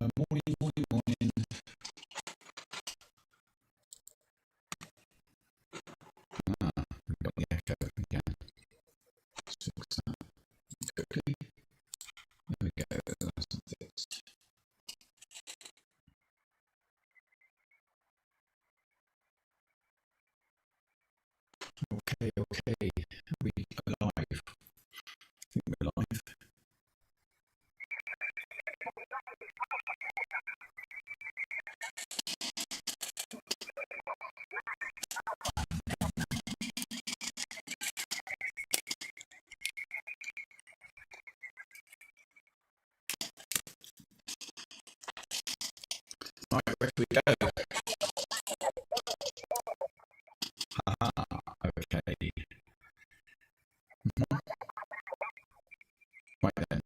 Morning, morning, morning. We've got the echo again. Let's fix that quickly. There we go. That's fixed. Okay. We are live. I think we're live. Right, where do we go? Okay. Right then.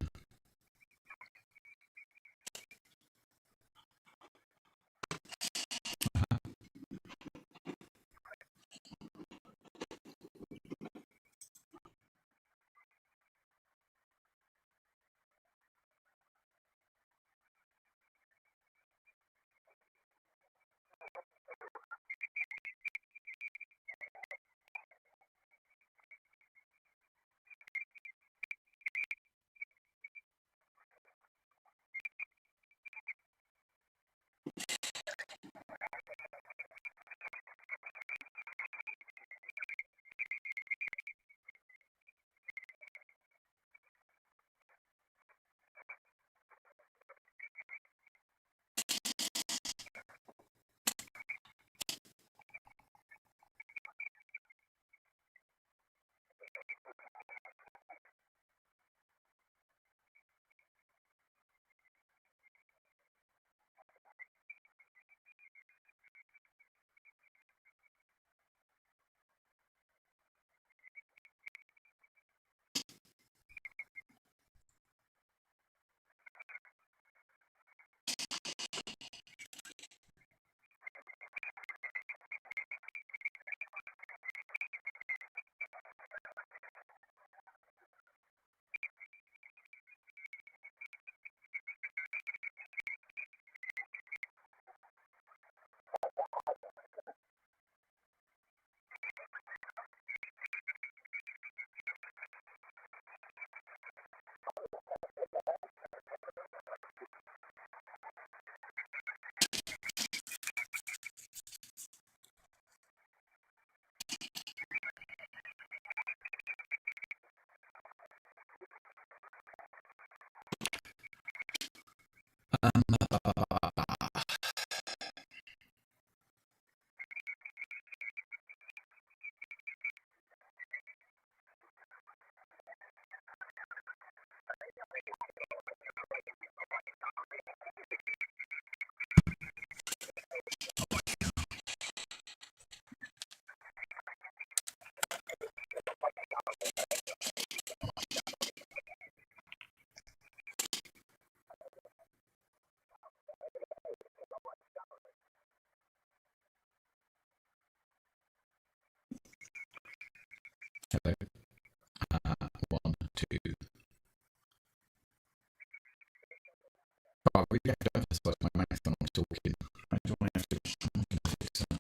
Hello. 1, 2. Oh, we have to emphasize my mouth when I'm talking. I don't want to have to fix that.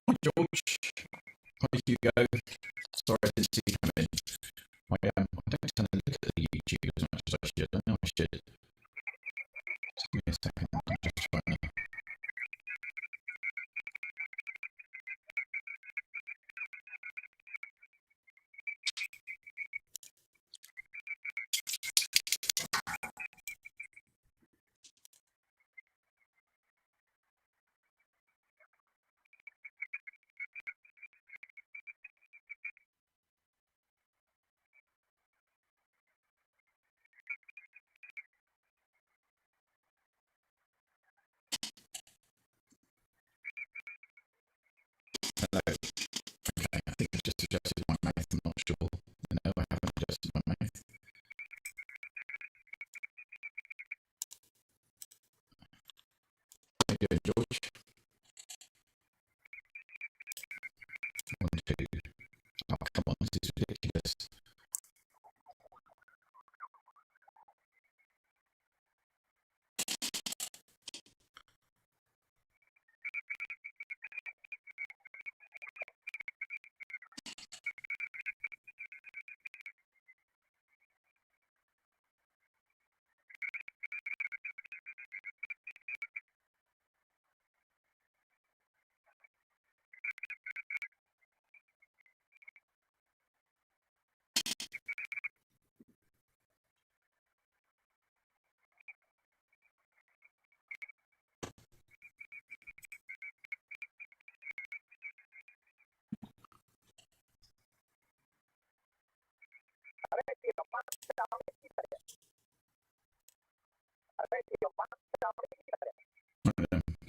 Hi, George. How did you go? Sorry, I didn't see you come in. I don't tend to look at the YouTube as much as I should. I know I should. Just give me a second. I'm just trying to. Okay, I think I've just adjusted my mouth. I'm not sure. No, I haven't adjusted my mouth. How you doing, George? 1, 2. Oh, come on, this is ridiculous.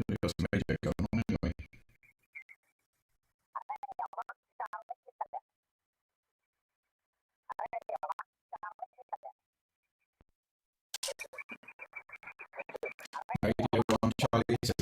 We've got some radio going on anyway. Radio on Charlie, is it?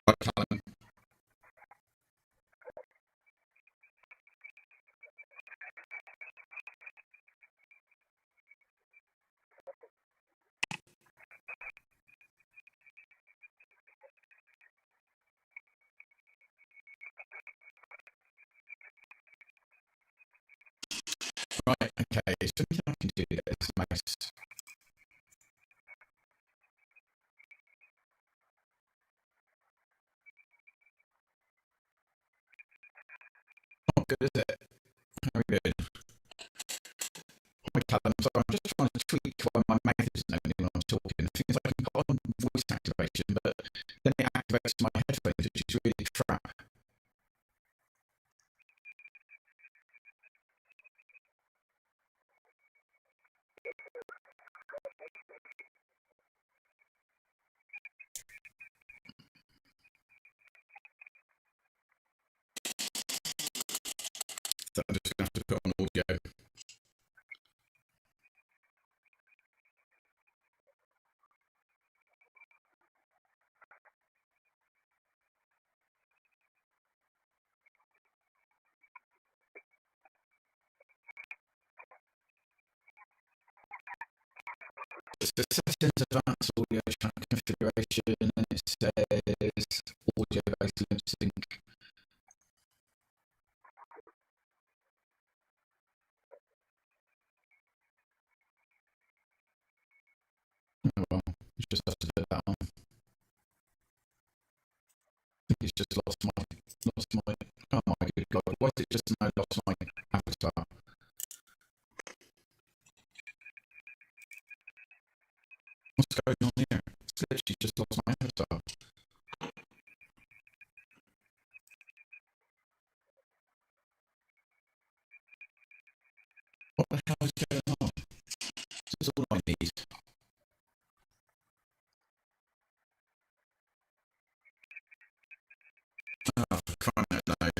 Right, Callum. Right, okay. Is there anything I can do to get this mouse? Not good, is it? Very good. Hi, Callum. So I'm just trying to tweak why my mouth isn't opening when I'm talking. The thing is, I can put on voice activation, but then it activates my headphones, which is really crap. So I'm just going to have to put on audio. It's the settings advanced audio track configuration, and it says audio based lip sync. Oh, well, you just have to do that one. I think it's just lost my, oh my good God, why is it just now lost my avatar? What's going on here? It's literally just lost my avatar. What the hell is going on? This is all I need. Oh, for crying out loud.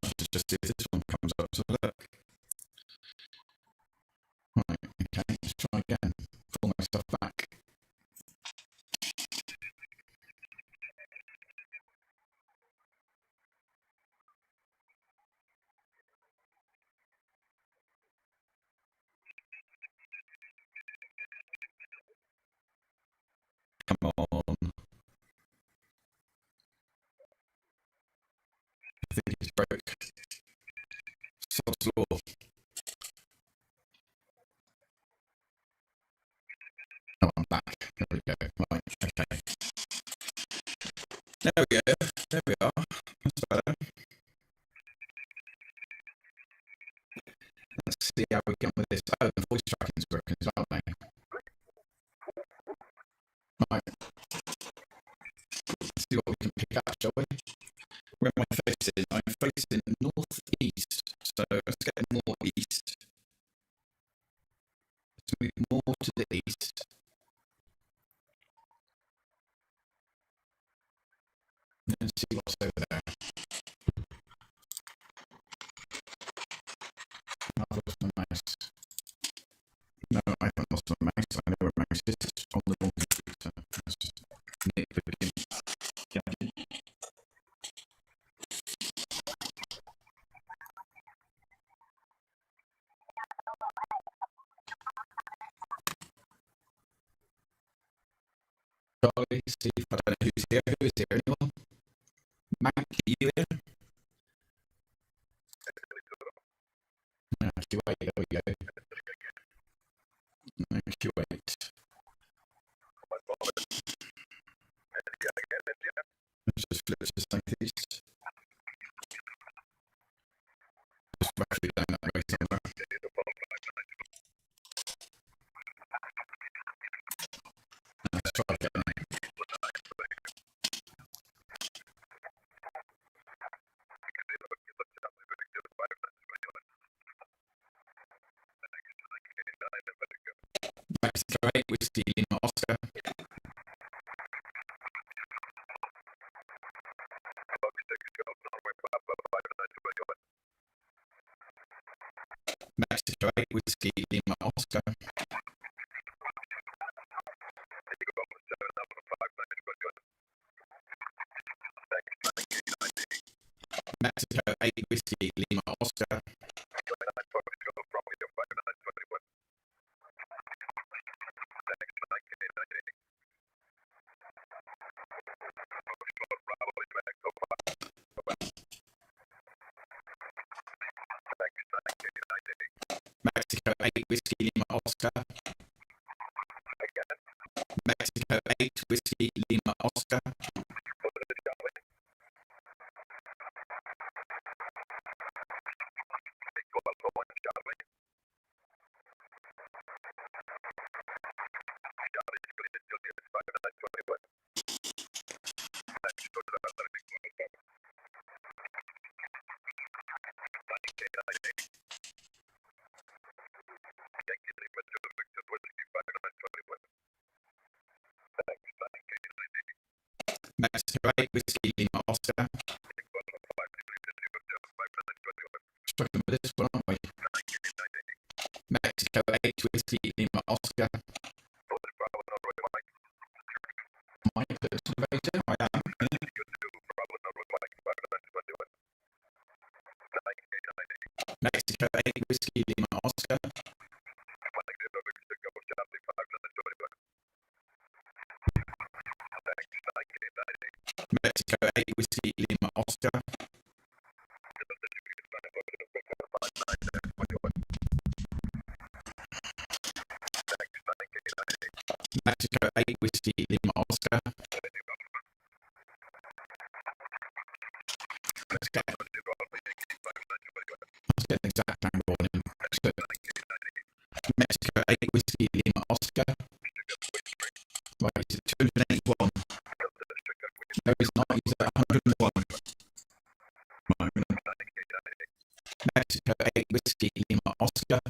Let's just see if this one comes up. So look. Right, okay, let's try again. Pull myself back. Come on. broke. Sod's law. Oh, I'm back. There we go. Right, okay. There we go. There we are. That's better. Let's see how we get on with this. Oh, the voice tracking's working as well, mate. Right. Let's see what we can pick up, shall we? Where am I facing? I'm facing northeast. So let's get more east. Let's move more to the east. And see what's over there. I've lost my mouse. No, I haven't lost my mouse. I know where my mouse is. On the wrong computer. That's just nitpicking. Charlie, Steve, I don't know who's here. Who is here? Anyone? Mac, are you here? No, Q8, there we go. No, Q8. Let's just flip to southeast. Just roughly down that way somewhere. Let's try again. Mexico 8, Whiskey Lima Oscar. Mexico 8, Whiskey Lima Oscar. Mexico 8, Whiskey Lima Oscar. Mexico 8, Whiskey Lima Oscar. Mexico 8, Whiskey Lima Oscar. Mexico 8, Whiskey Lima Oscar. Struggling with this one, aren't we? Mexico 8, Whiskey Lima Oscar. Mike, elevator? I am. Mexico 8, Whiskey Lima Oscar. Mexico 8, Whiskey Lima Oscar. Mexico 8, Whiskey Lima Oscar. Let's get the exact angle on him. Mexico 8, Whiskey Lima Oscar. Right, he's at 281. No, he's not. He's at 101. Mexico 8, Whiskey Lima Oscar.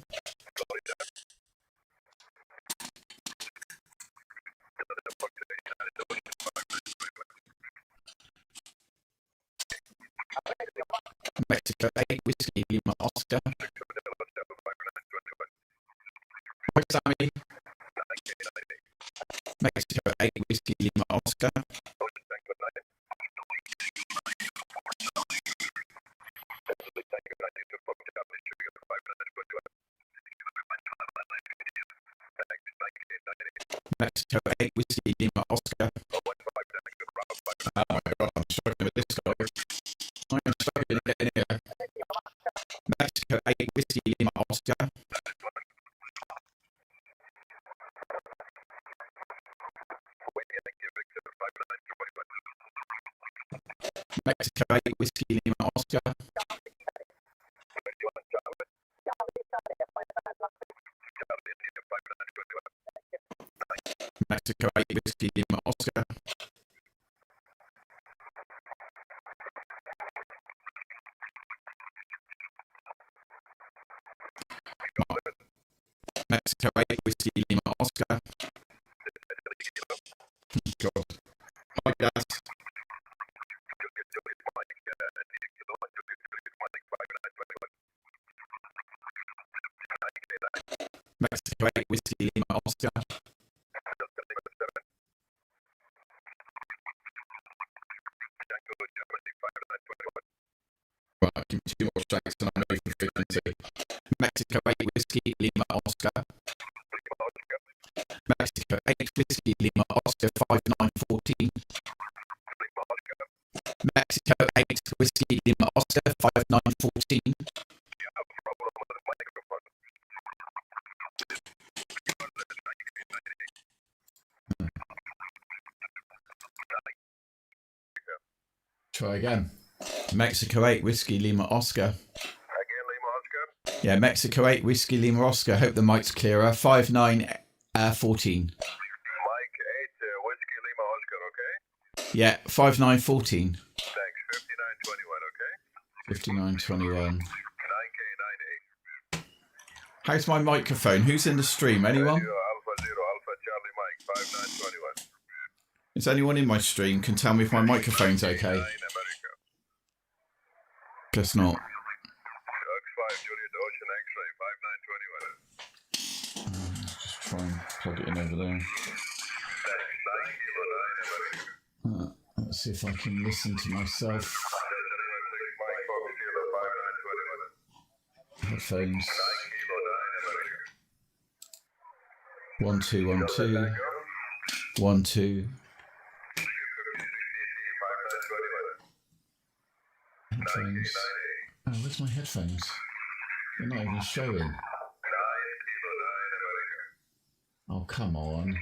Mexico 8, Whiskey Lima Oscar. Where's Sammy? Mexico 8, Whiskey Lima Oscar. Mexico 8, Whiskey Lima Oscar. Oh my god, I'm struggling with this guy. I'm struggling getting here. Mexico 8 Whiskey Lima Oscar. Mexico 8 Whiskey Lima Oscar. Mexico 8 Whiskey Lima Oscar. God. Hi, Gaz. Mexico 8 Whiskey Lima Oscar. Right, give me 2 more strikes and I'm over frequency. Mexico 8 Whiskey Lima Oscar. Mexico 8 Whiskey Lima Oscar 5914. Mexico 8 Whiskey Lima Oscar 5914. Try again. Mexico 8 Whiskey Lima Oscar. Yeah, Mexico 8 Whiskey Lima Oscar. Hope the mic's clearer. 5914. Mike 8 Whiskey Lima Oscar, okay? Yeah, 5914. Thanks. 5921. 5921, okay? 9K98. How's my microphone? Who's in the stream? Anyone? Alpha Zero Alpha Charlie Mike 5921. Is anyone in my stream can tell me if my microphone's okay? Guess not. X5 Juliet Ocean X-ray 5921. Just try and plug it in over there. Let's see if I can listen to myself. Headphones. 1 2 1 2 1 2. Headphones. Oh, where's my headphones? They're not even showing. Oh, come on.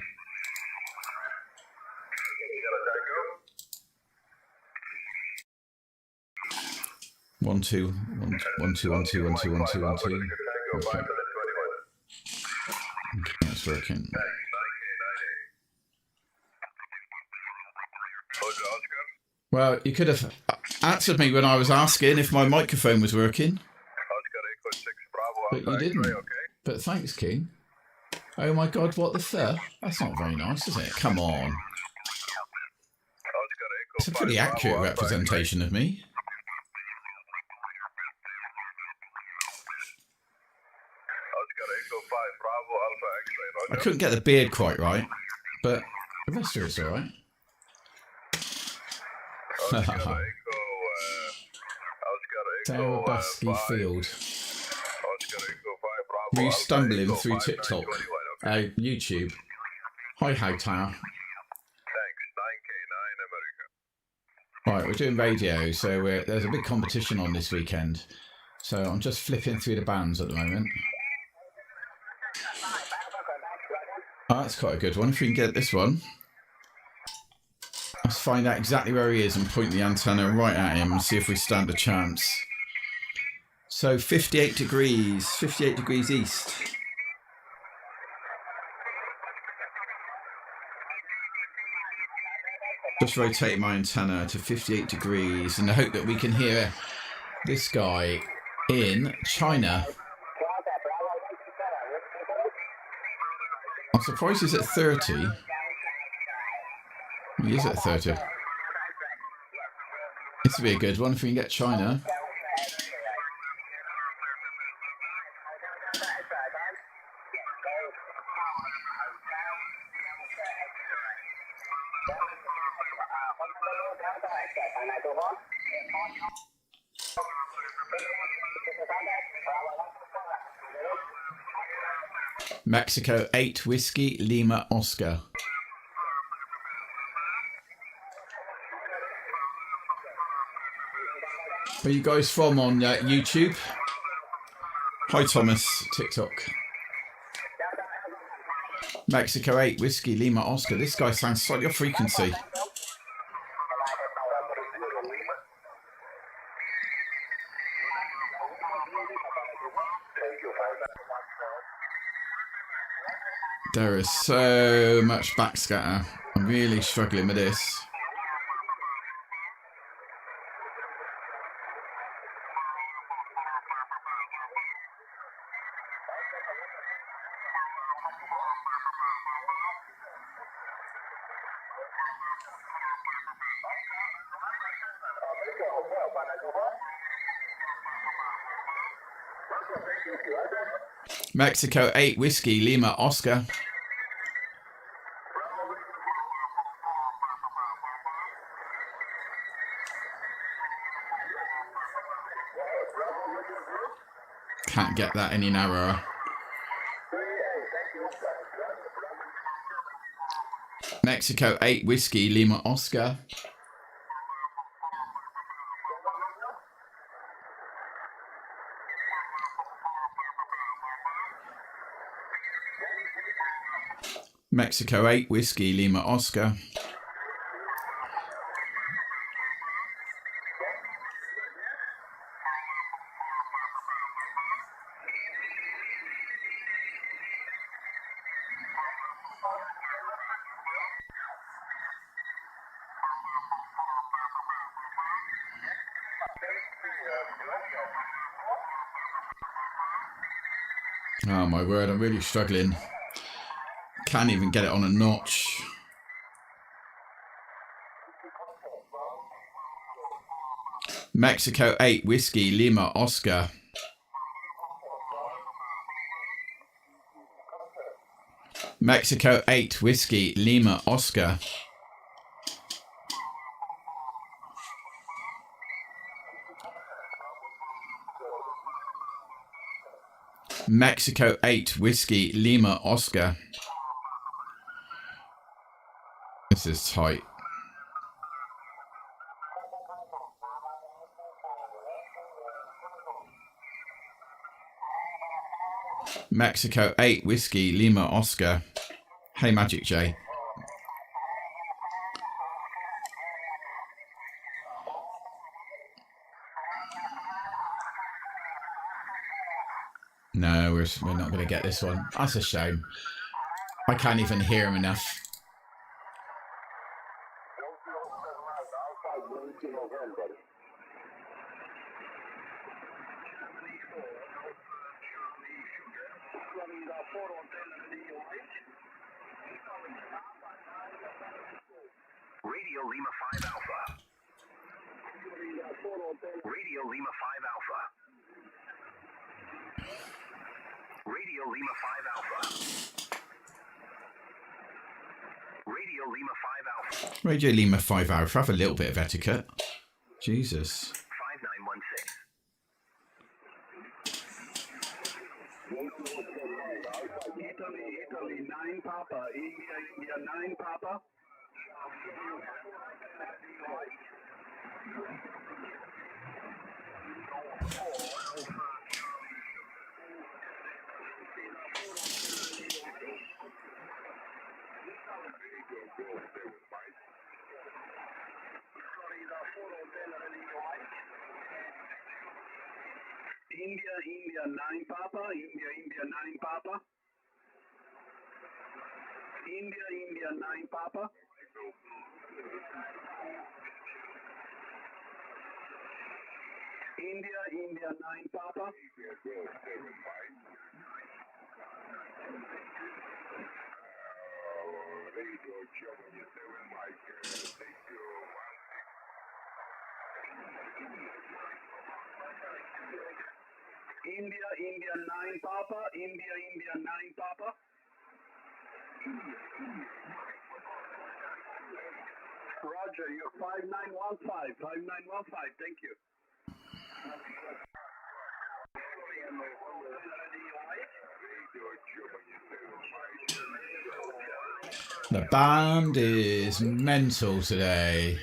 1 2 1 2 1 2 1 2 1 2 1 2. Okay. That's working. Well, you could have answered me when I was asking if my microphone was working. But you didn't. But thanks, King. Oh my God, what the fuck? That's not very nice, is it? Come on. It's a pretty accurate representation of me. I couldn't get the beard quite right, but the rest of it's all right. Darabasky Field. Were you stumbling through TikTok? YouTube. Hi, Tower. Right, we're doing radio, so there's a big competition on this weekend. So I'm just flipping through the bands at the moment. Oh, that's quite a good one. If we can get this one. Let's find out exactly where he is and point the antenna right at him and see if we stand a chance. So 58 degrees east. Just rotate my antenna to 58 degrees in the hope that we can hear this guy in China. I'm surprised he's at 30. He is at 30. This would be a good one if we can get China. Mexico 8 Whiskey Lima Oscar. Where are you guys from on YouTube? Hi Thomas, TikTok. Mexico 8 Whiskey Lima Oscar. This guy sounds slightly off frequency. There is so much backscatter. I'm really struggling with this. Mexico 8 Whiskey Lima Oscar. Can't get that any narrower. Mexico 8 Whiskey Lima Oscar. Mexico 8 Whiskey Lima Oscar. Oh my word, I'm really struggling. Can't even get it on a notch. Mexico 8 Whiskey Lima Oscar. Mexico 8 Whiskey Lima Oscar. Mexico 8 Whiskey Lima Oscar. This is tight. Mexico 8 Whiskey Lima Oscar. Hey Magic J. No, we're not going to get this one. That's a shame. I can't even hear him enough. Radio Lima 5 Alpha. Radio Lima 5 Alpha. Radio Lima 5 Alpha. Radio Lima 5 Alpha. Radio Lima 5 Alpha. Have a little bit of etiquette. Jesus. 5916. Italy 9 Papa. India 9 Papa. India 9 Papa. India 9 Papa. India 9 Papa. India 9 Papa. India 9 Papa. India 9 Papa. Roger, you're 5915. 5915, thank you. The band is mental today.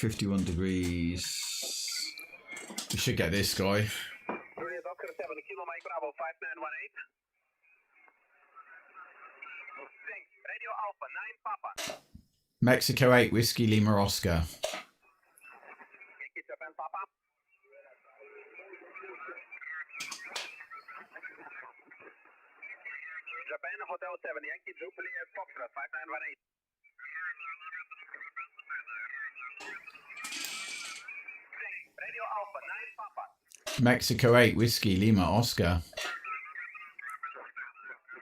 51 degrees. We should get this guy. Mexico 8, Whiskey Lima Oscar. Japan Hotel 7, Yankee Jubilee Foxtrot 5918. Radio Alpha 9 Papa. Mexico 8, Whiskey Lima Oscar.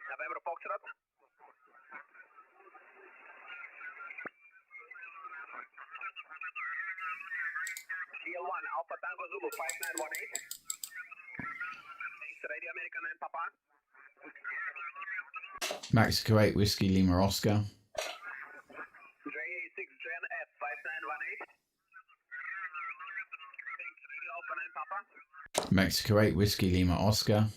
November Foxtrot. CL1 Alpha Tango Zulu 5918. Thanks, Radio American 9 Papa. Mexico 8, Whiskey Lima Oscar. JA6 Gen F 5918. Thanks, Radio Alpha 9 Papa. Mexico 8, Whiskey Lima Oscar.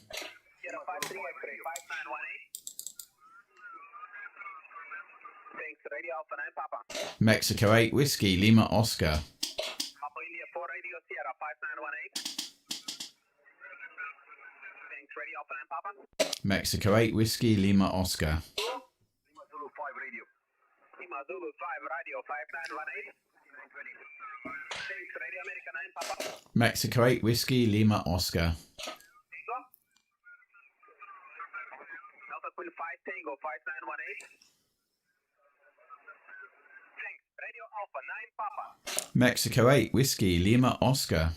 Sierra 53 X-ray 5918. Thanks, Radio Alpha 9 Papa. Mexico 8, Whiskey Lima Oscar. Papa India 4 Radio Sierra 5918. Thanks, Radio Alpha 9 Papa. Mexico 8, Whiskey Lima Oscar. Lima Zulu 5 Radio. Lima Zulu 5 Radio 5918. Thanks, Radio America 9 Papa. Mexico 8, Whiskey Lima Oscar. Tango. Delta Queen 5 Tango 5918. Thanks, Radio Alpha 9 Papa. Mexico 8, Whiskey Lima Oscar.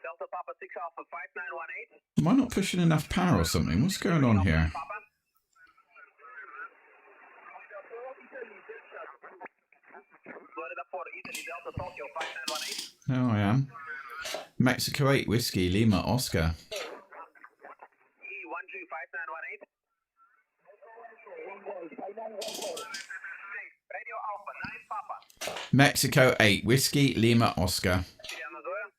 Delta Papa 6 Alpha 5918. Am I not pushing enough power or something? What's going on here? Papa. Florida 4 Italy Delta Tokyo 5918. No, I am. Mexico 8, Whiskey Lima Oscar. E1G 5918. Thanks, Radio Alpha 9 Papa. Mexico 8, Whiskey Lima Oscar. Amatuer.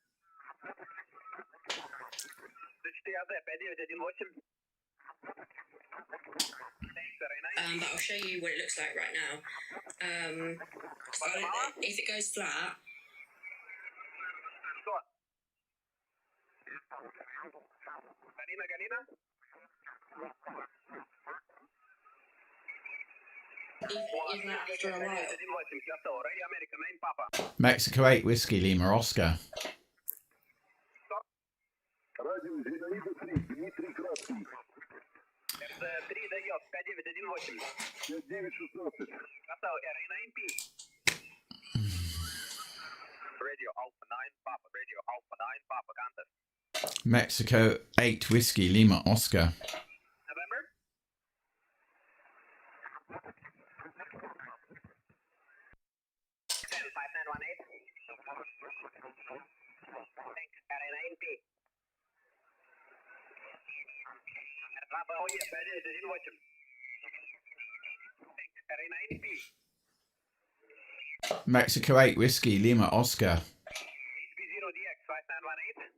But I'll show you what it looks like right now. If it goes flat, even after a while. Mexico 8, Whiskey Lima Oscar. Radio Alpha 9 Papa, Radio Alpha 9 Papa, contest. Mexico 8, Whiskey Lima Oscar. November? Thanks, RA9P. Thanks, RA9P. Mexico 8, Whiskey Lima Oscar. HB0DX 5918.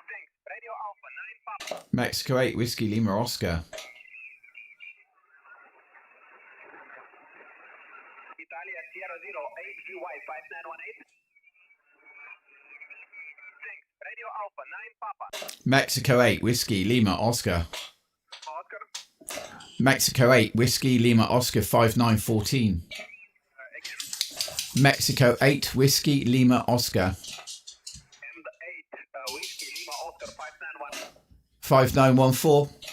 Thanks, Radio Alpha 9 Papa. Mexico 8, Whiskey Lima Oscar. Italia Sierra 0 HGY 5918. Thanks, Radio Alpha 9 Papa. Mexico 8, Whiskey Lima Oscar. Oscar. Mexico 8, Whiskey Lima Oscar 5914. Mexico 8, Whiskey Lima Oscar. And 8 Whiskey Lima Oscar 591. 5914. Thanks,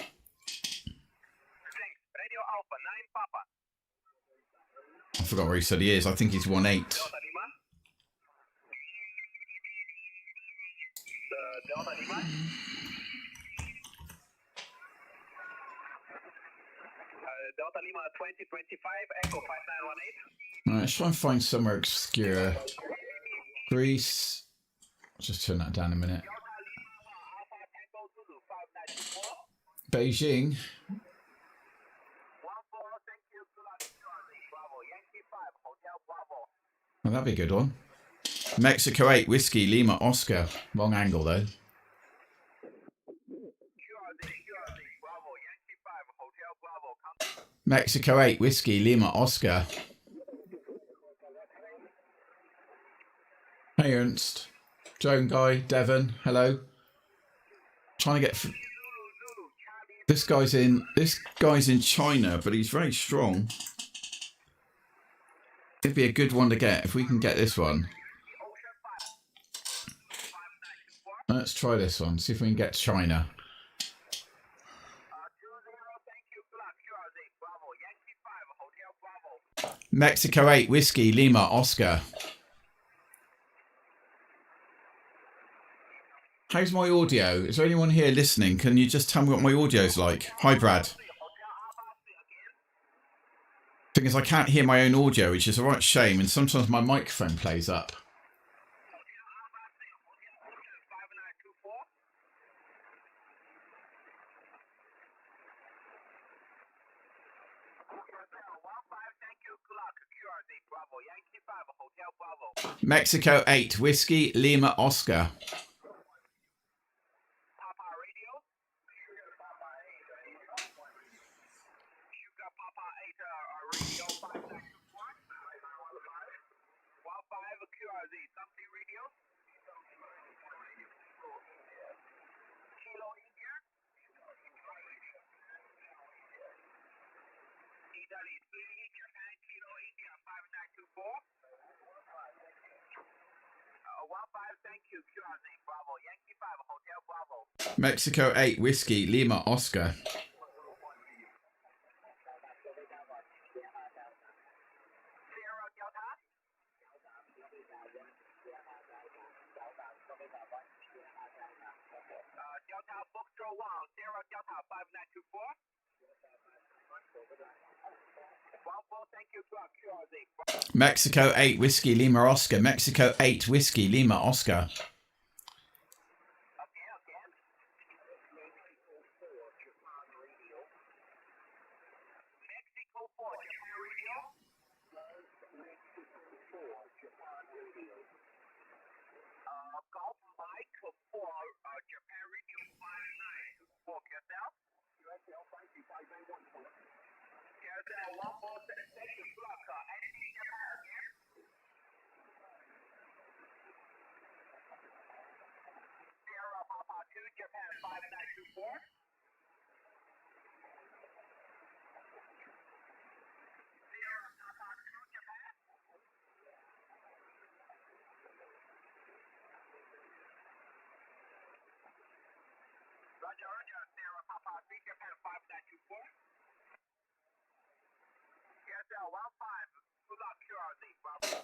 Radio Alpha 9 Papa. I forgot where he said he is. I think he's 18. Delta Lima. Delta Lima. Delta Lima 2025 Echo 5918. Right, let's try and find somewhere obscure. Greece. I'll just turn that down a minute. Beijing. Well, that'd be a good one. Mexico 8, Whiskey Lima Oscar. Wrong angle though. Mexico 8 Whiskey Lima Oscar. Hey Ernst, Joan Guy, Devon, hello. Trying to get this guy's in China, but he's very strong. It'd be a good one to get if we can get this one. Let's try this one. See if we can get China. Mexico 8 Whiskey Lima Oscar. How's my audio? Is there anyone here listening? Can you just tell me what my audio's like? Hi, Brad. Thing is, I can't hear my own audio, which is a right shame, and sometimes my microphone plays up. Mexico 8 Whiskey Lima Oscar. Mexico 8 Whiskey Lima Oscar. Mexico 8 Whiskey Lima Oscar. Mexico 8 Whiskey Lima Oscar.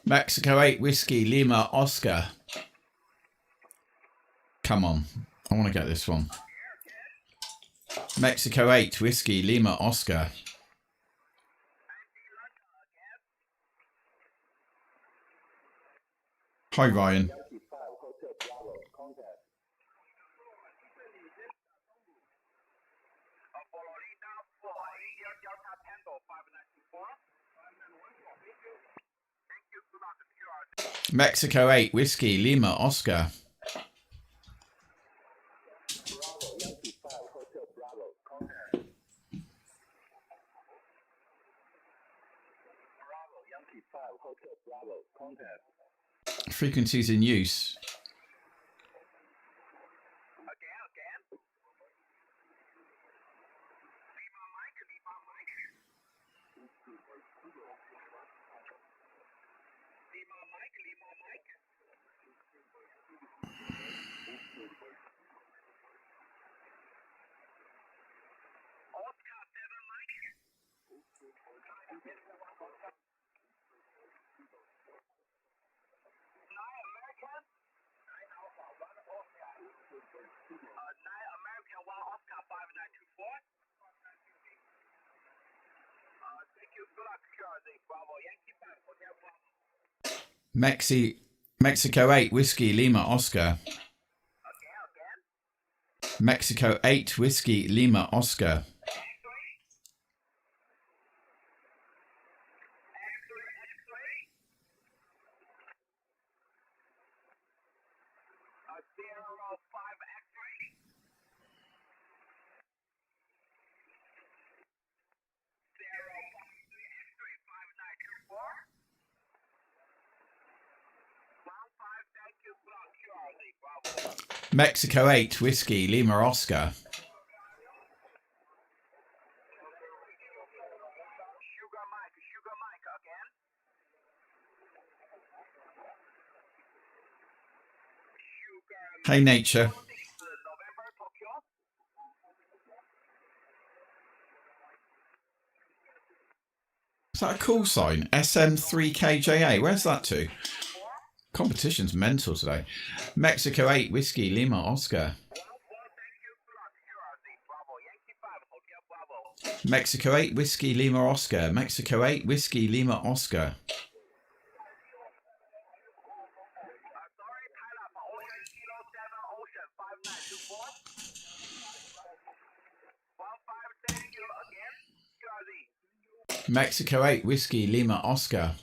Mexico 8 Whiskey Lima Oscar. Come on, I want to get this one. Mexico 8 Whiskey Lima Oscar. Hi Ryan. Mexico 8 Whiskey Lima Oscar. Frequencies in use. Mexico 8 Whiskey Lima Oscar. Mexico 8 Whiskey Lima Oscar. Mexico 8 Whiskey Lima Oscar. Sugar Mike again. Hey, nature. November, Tokyo. Is that a call sign? SM3KJA. Where's that to? Competition's mental today. Mexico 8 Whiskey Lima Oscar. Mexico 8 Whiskey Lima Oscar. Mexico 8 Whiskey Lima Oscar. Mexico 8 Whiskey Lima Oscar.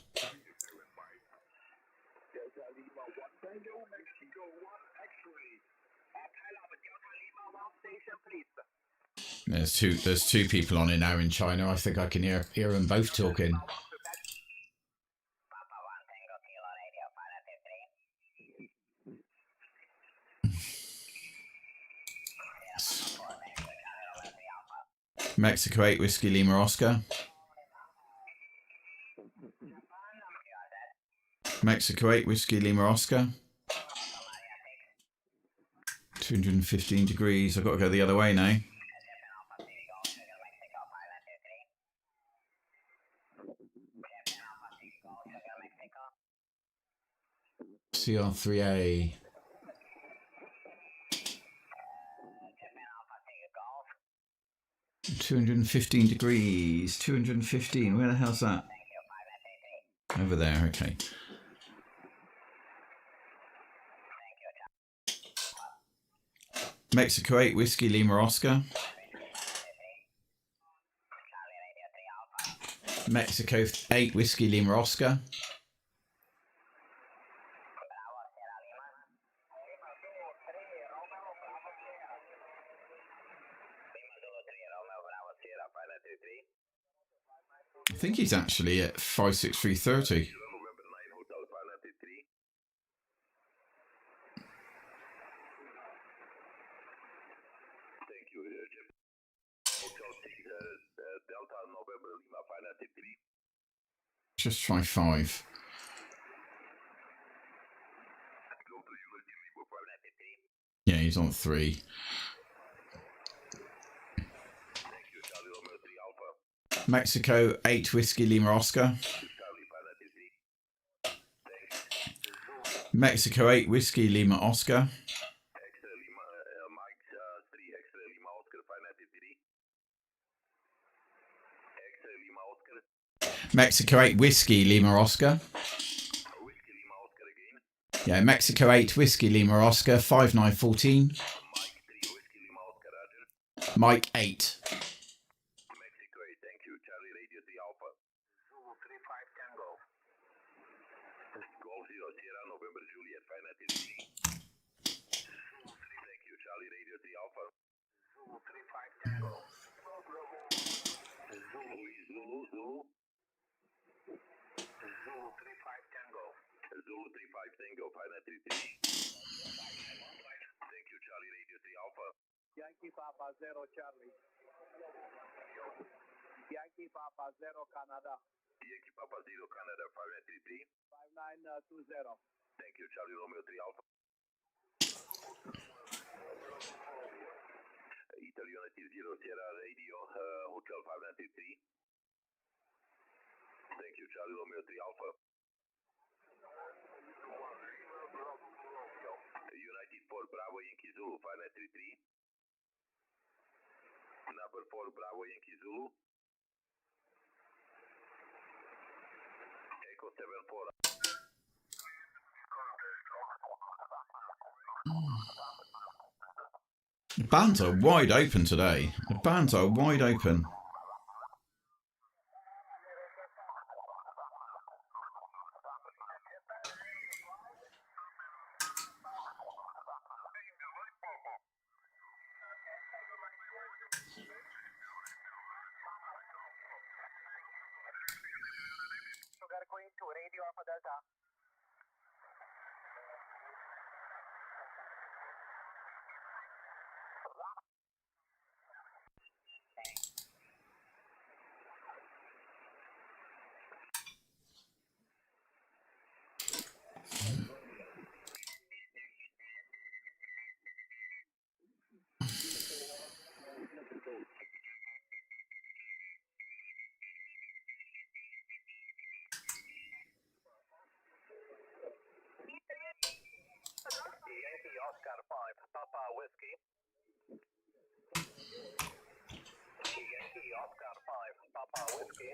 There's two people on it now in China. I think I can hear them both talking. Mexico 8 Whiskey Lima Oscar. Mexico 8 Whiskey Lima Oscar. 215 degrees. I've got to go the other way now. CR3A. 215 degrees. 215. Where the hell's that? Over there. Okay. Mexico 8 Whiskey Lima Oscar. Mexico 8 Whiskey Lima Oscar. I think he's actually at 56330. Just try 5. Yeah, he's on 3. Mexico 8 Whiskey Lima Oscar. Mexico 8 Whiskey Lima Oscar. Mexico 8 Whiskey Lima Oscar. Yeah, Mexico 8 Whiskey Lima Oscar 5914. Mike 8. Mexico 8, thank you. Charlie Radio 3 Alpha. Zulu 35 Tango. Golf 0 Sierra November Juliet 593. Zulu 3, thank you. Charlie Radio 3 Alpha. Zulu 35 Tango. Zulu. Zulu 35 Tango. Zulu 35 Tango 593. Thank you. Charlie Radio 3 Alpha. Yankee Papa 0 Charlie. Yankee Papa 0 Canada. Yankee Papa 0 Canada 5933. 5920. Thank you, Charlie Romeo 3 Alpha. Italy Unity 0 Sierra Radio Hotel 5933. Thank you, Charlie Romeo 3 Alpha. United 4 Bravo Yankee Zulu 5933. Number 4 Bravo Yankee Zulu. Echo 74. The bands are wide open today. The bands are wide open. Radio Alpha Delta. Whiskey. Yankee Oscar 5, Papa Whiskey.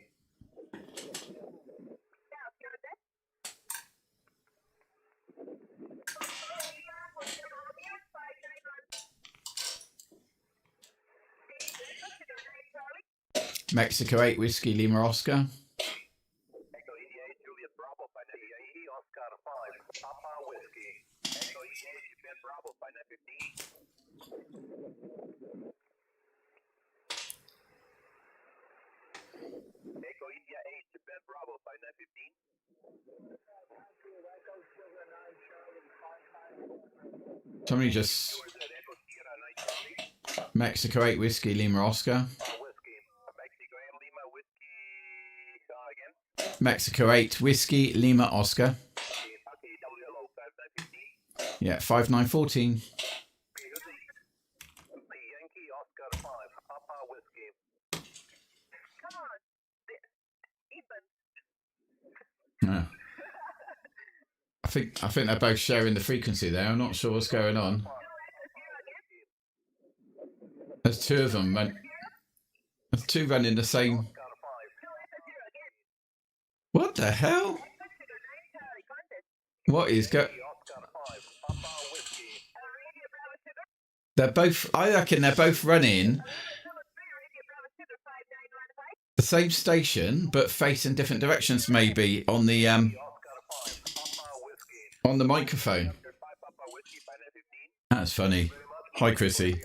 Mexico 8 Whiskey Lima Oscar. Echo India 8 Juliet Bravo by Yankee Oscar 5, Papa Whiskey. Echo India 8 Japan Bravo by 915. Echo India 8 Japan Bravo by 915. Somebody just... Mexico 8 Whiskey Lima Oscar. Mexico 8 Whiskey Lima Oscar. Yeah, 5914. Yankee Oscar 5, Papa Whiskey. Come on, Yeah. I think they're both sharing the frequency there. I'm not sure what's going on. There's two of them. There's two running the same. What the hell? What is go? They're both. I reckon they're both running the same station, but facing different directions. Maybe on the microphone. That's funny. Hi, Chrissy.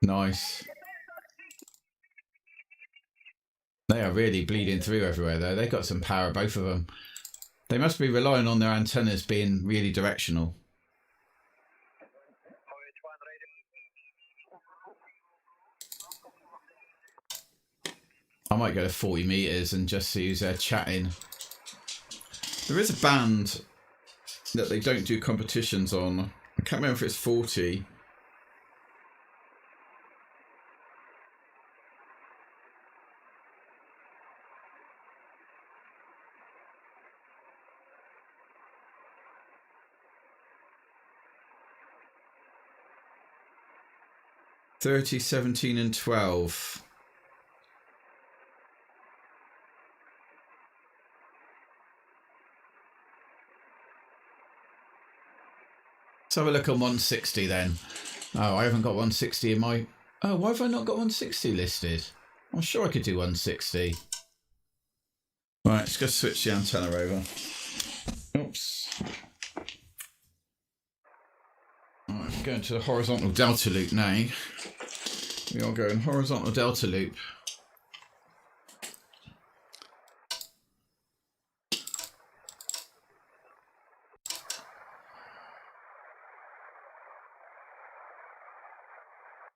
Nice. They are really bleeding through everywhere, though. They've got some power, both of them. They must be relying on their antennas being really directional. I might go to 40 meters and just see who's there chatting. There is a band that they don't do competitions on. I can't remember if it's 40. "30, 17 and 12. Let's have a look on 160 then. Oh, I haven't got 160 in my... Oh, why have I not got 160 listed? I'm sure I could do 160. Right, let's go switch the antenna over. Oops. Right, going to the horizontal delta loop now. We are going horizontal delta loop.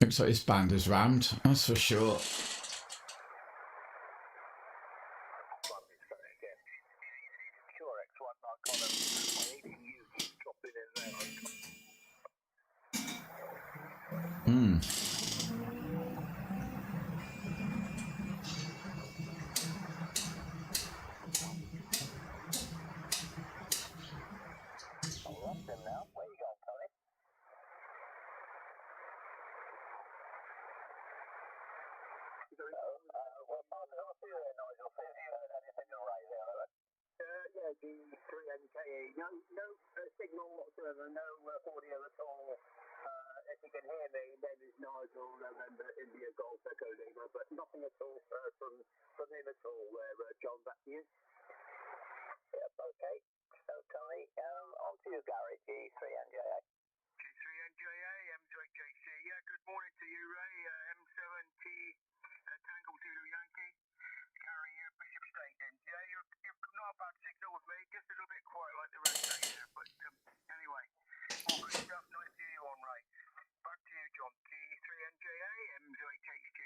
Looks like this band is rammed, that's for sure. No signal whatsoever, no audio at all. If you can hear me, then it's Nigel, November, India, Golf, Echo, Lima, but nothing at all from him at all. John, back to you. Yep, okay. Okay, on to you, Gary, G3NJA. G3NJA, M8WLO. Yeah, good morning to you, Ray. M7T, Tango Zulu Yankee. Gary, Bishop State then. Yeah, you're not a bad signal with me, just a little bit quiet like the rest of you, but anyway, all good stuff, nice to hear you on, Ray. Back to you, John. G3NJA, M8HG.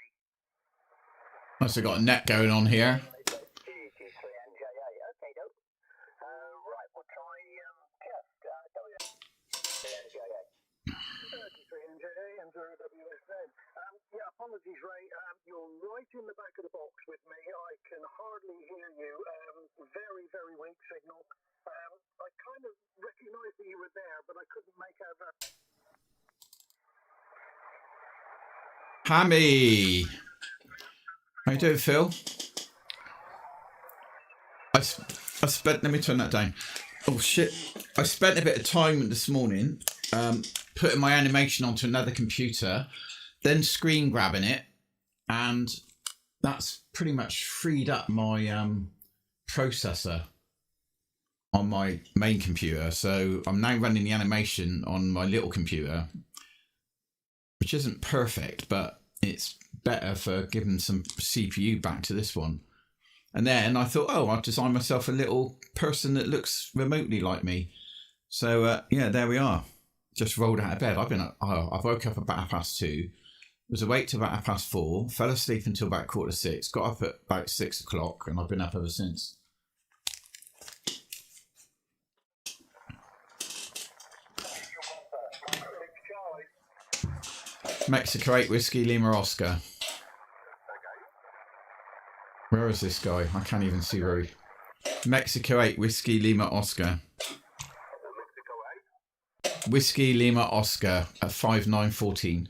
Must have got a net going on here. G3NJA, okay, dope. Right, we'll try NJA. 33NJA, M0WSZ. Yeah, apologies, Ray. You're right in the back of the box with me. I can hardly hear you. very, very weak signal. I kind of recognised that you were there, but I couldn't make out that. Hammy! How you doing, Phil? I spent, let me turn that down. Oh shit. I spent a bit of time this morning putting my animation onto another computer, then screen grabbing it, and that's pretty much freed up my processor on my main computer. So I'm now running the animation on my little computer, which isn't perfect, but it's better for giving some CPU back to this one. And then I thought, oh, I'll design myself a little person that looks remotely like me. So yeah, there we are. Just rolled out of bed. I woke up about 2:30. Was awake till about 4:30. Fell asleep until about 5:45. Got up at about 6 o'clock, and I've been up ever since. Mexico 8 Whiskey Lima Oscar. Where is this guy? I can't even see where he... Mexico 8 Whiskey Lima Oscar. Whiskey Lima Oscar at 5914.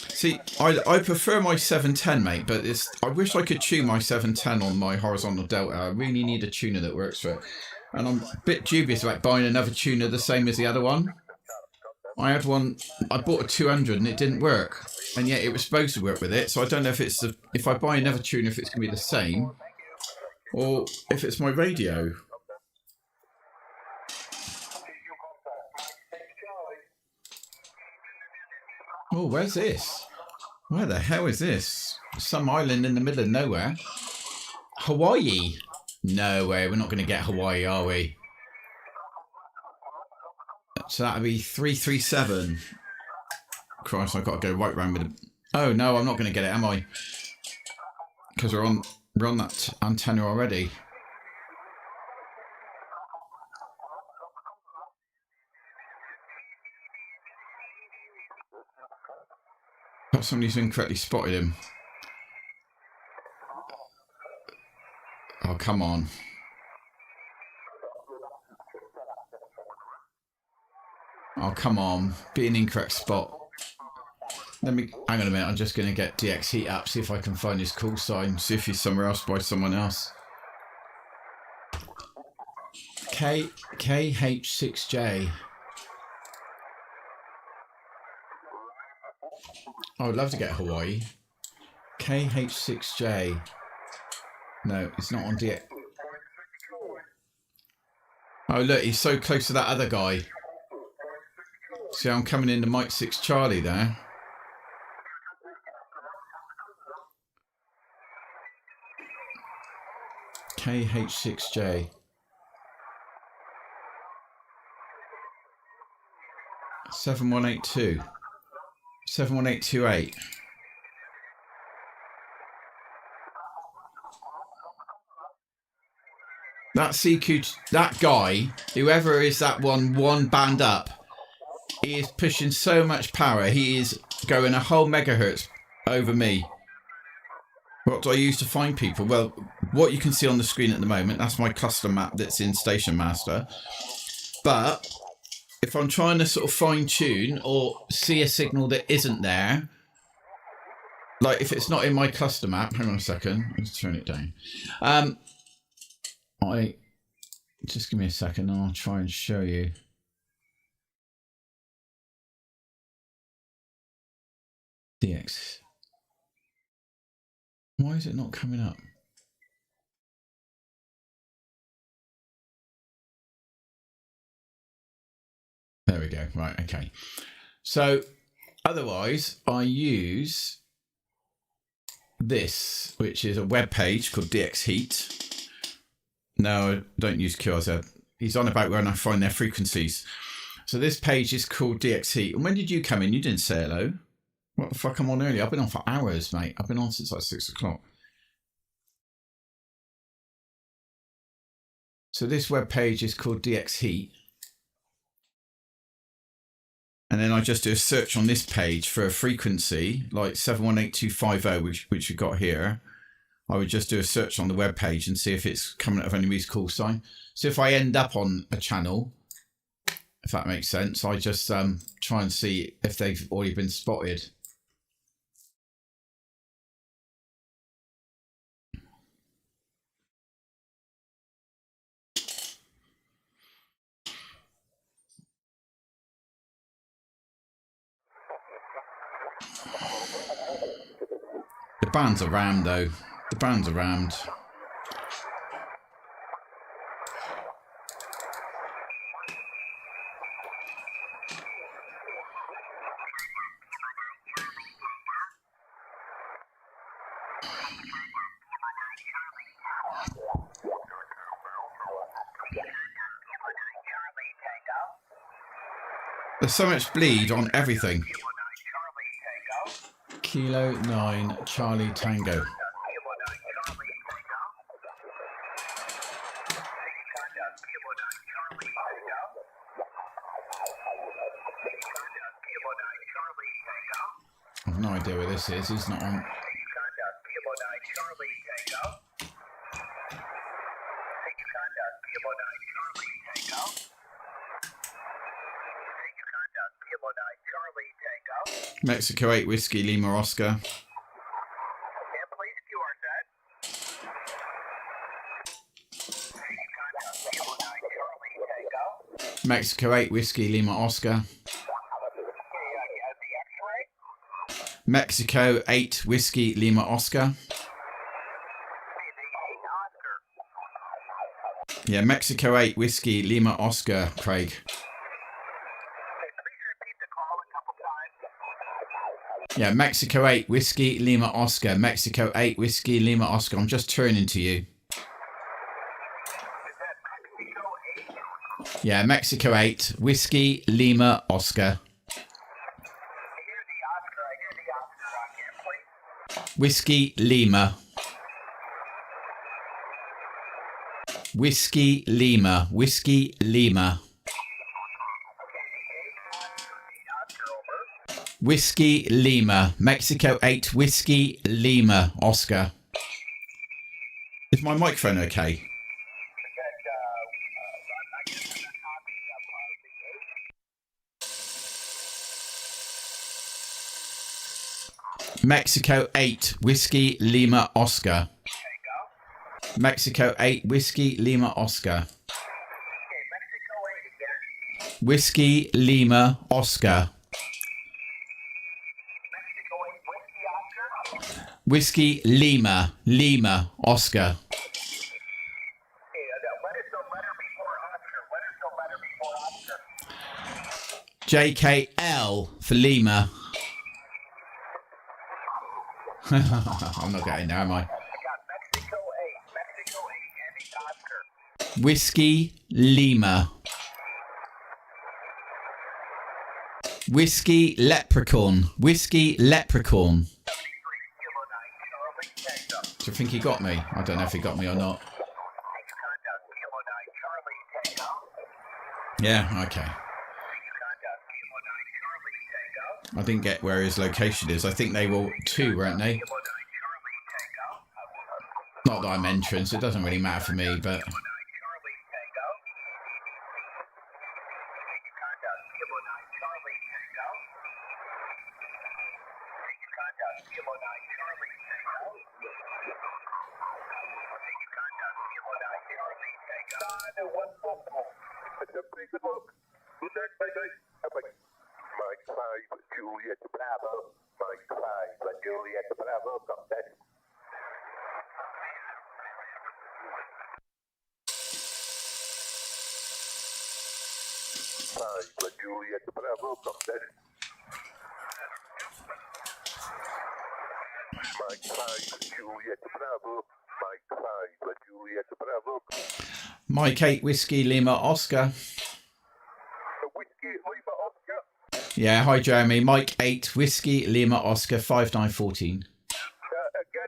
See, I prefer my 710, mate, but I wish I could tune my 710 on my horizontal delta. I really need a tuner that works for it. And I'm a bit dubious about buying another tuner the same as the other one. I had one, I bought a 200 and it didn't work. And yet it was supposed to work with it. So I don't know if it's if I buy another tuner, if it's going to be the same. Or if it's my radio. Oh, where's this? Where the hell is this? Some island in the middle of nowhere. Hawaii? No way, we're not going to get Hawaii, are we? So that'll be 337. Christ, I've got to go right round with it. Oh no, I'm not going to get it, am I? Because we're on that antenna already. Somebody's incorrectly spotted him. Oh, come on. Oh, come on. Be an incorrect spot. Hang on a minute. I'm just going to get DX Heat up, see if I can find his call sign, see if he's somewhere else by someone else. KH6J. I would love to get Hawaii. KH6J. No, it's not on DX. Oh, look, he's so close to that other guy. See, I'm coming into Mike 6 Charlie there. KH6J. 7182. 71828. That CQ, that guy, whoever is that one band up, he is pushing so much power. He is going a whole megahertz over me. What do I use to find people? Well, what you can see on the screen at the moment, that's my custom map that's in Station Master. But if I'm trying to sort of fine tune or see a signal that isn't there, like if it's not in my custom map, hang on a second, let's turn it down. Just give me a second and I'll try and show you. DX. Why is it not coming up? There we go. Right, okay. So otherwise I use this, which is a web page called DX Heat. No, I don't use QRZ. He's on about when I find their frequencies. So this page is called DX Heat. And when did you come in? You didn't say hello. What the fuck I'm on early? I've been on for hours, mate. I've been on since like 6 o'clock. So this web page is called DX Heat. And then I just do a search on this page for a frequency like 718250, which we got here. I would just do a search on the web page and see if it's coming out of anybody's call sign. So if I end up on a channel, if that makes sense, I just try and see if they've already been spotted. The bands are rammed though. The bands are rammed. There's so much bleed on everything. Kilo 9 Charlie Tango. I've no idea where this is. He's not on. Mexico 8 Whiskey Lima Oscar. Mexico 8 Whiskey Lima Oscar. Mexico 8 Whiskey Lima Oscar. Yeah, Mexico 8 Whiskey Lima Oscar, Craig. Yeah, Mexico 8 Whiskey Lima Oscar. Mexico 8 Whiskey Lima Oscar. I'm just turning to you. Yeah, Mexico 8 Whiskey Lima Oscar. Whiskey Lima. Whiskey Lima. Whiskey Lima. Whiskey Lima. Mexico 8 Whiskey Lima Oscar. Is my microphone okay? Mexico 8 Whiskey Lima Oscar. Mexico 8 Whiskey Lima Oscar. Whiskey Lima Oscar. Whiskey Lima Lima Oscar. JKL for Lima. I'm not getting there, am I? Whiskey Lima. Whiskey Leprechaun. Whiskey Leprechaun. Do you think he got me? I don't know if he got me or not. Yeah, okay. I didn't get where his location is. I think they were 2, weren't they? Not that I'm entrance. It doesn't really matter for me, but... Mike 8 Whiskey Lima Oscar. Whiskey Lima Oscar. Yeah, hi Jeremy. Mike 8, Whiskey, Lima, Oscar, 5914.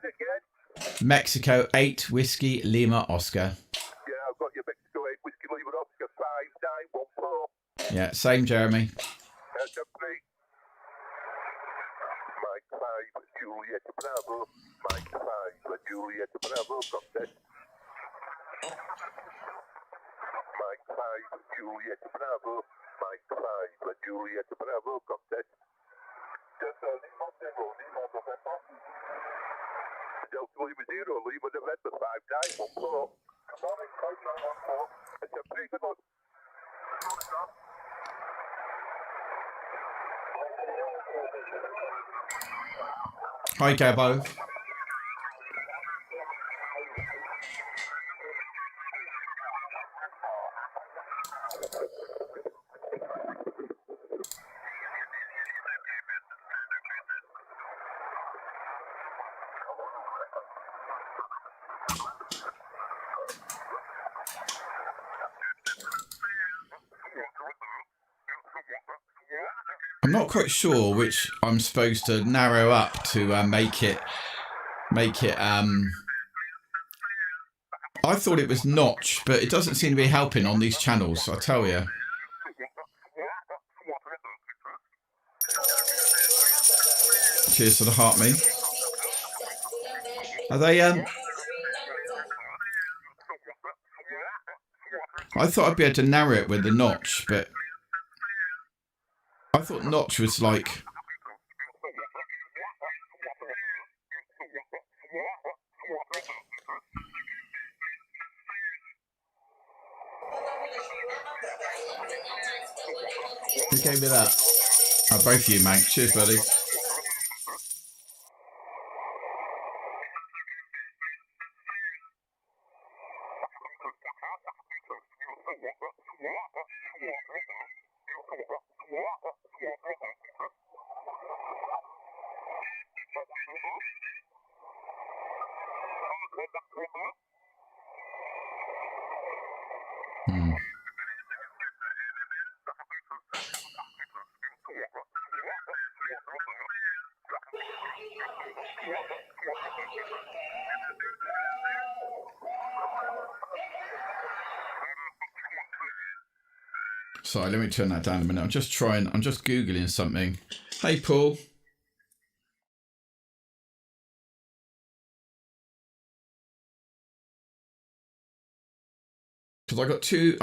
Again. Mexico 8, Whiskey, Lima, Oscar. Yeah, I've got your Mexico 8, Whiskey, Lima, Oscar, 5914. Yeah, same Jeremy. Mike 5, Juliet Bravo. Mike 5, Juliet Bravo, contest. Mike 5, Juliet Bravo. Mike 5, Juliet Bravo, contest. Just Lima 0, Lima November. Delta Lima 0, Lima November, 5914. Morning, 5914. It's a pretty good one. Hi Gabo. I'm not quite sure which I'm supposed to narrow up to make it. I thought it was notch, but it doesn't seem to be helping on these channels. I tell you. Cheers to the heart, me. Are they? I thought I'd be able to narrow it with the notch, but I thought notch was like. Who gave me that? Oh, both of you, mate. Cheers, buddy. Sorry, let me turn that down a minute. I'm just Googling something. Hey, Paul. Because I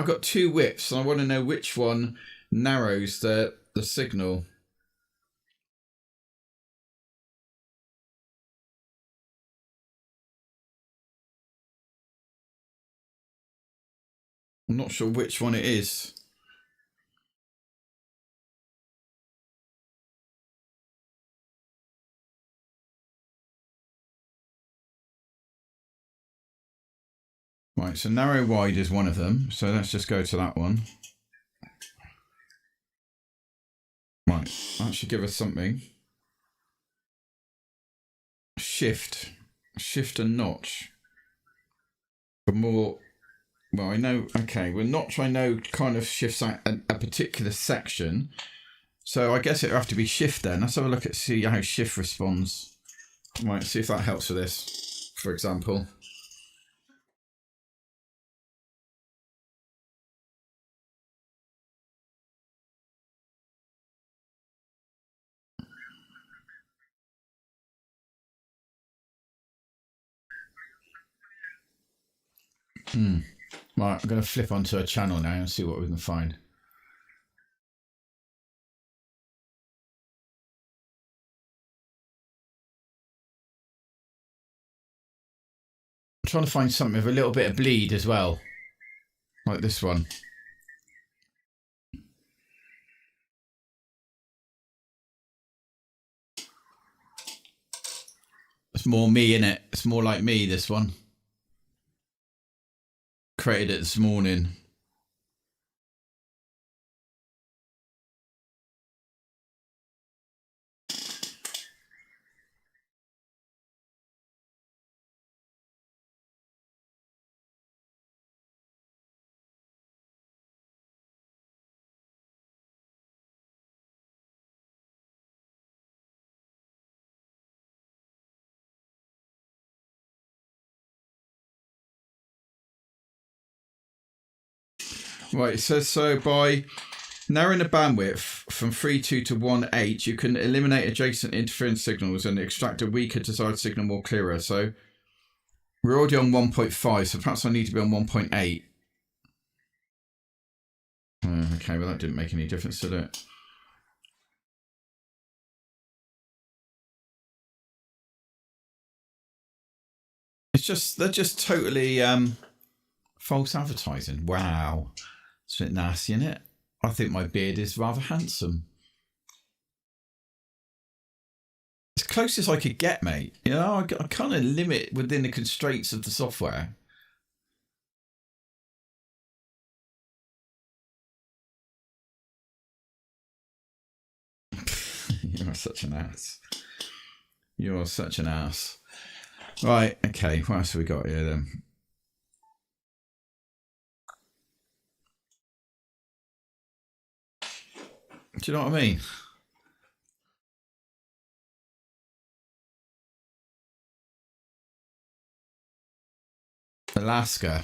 got two whips, and I want to know which one narrows the signal. I'm not sure which one it is. Right, so narrow wide is one of them. So let's just go to that one. Right, that should give us something. Shift and notch. For more, well, I know, okay, well, notch I know kind of shifts out a particular section. So I guess it would have to be shift then. Let's have a look at see how shift responds. Right, see if that helps with this, for example. Right, I'm going to flip onto a channel now and see what we can find. I'm trying to find something with a little bit of bleed as well, like this one. It's more me, innit? It's more like me, this one. Created it this morning. Right, it says so by narrowing the bandwidth from 3.2 to 1.8, you can eliminate adjacent interference signals and extract a weaker desired signal more clearer. So we're already on 1.5, so perhaps I need to be on 1.8. Okay, well that didn't make any difference, did it? They're just totally false advertising. Wow. It's a bit nasty, isn't it? I think my beard is rather handsome. As close as I could get, mate. You know, I kind of limit within the constraints of the software. You are such an ass. You are such an ass. Right, okay, what else have we got here then? Do you know what I mean? Alaska.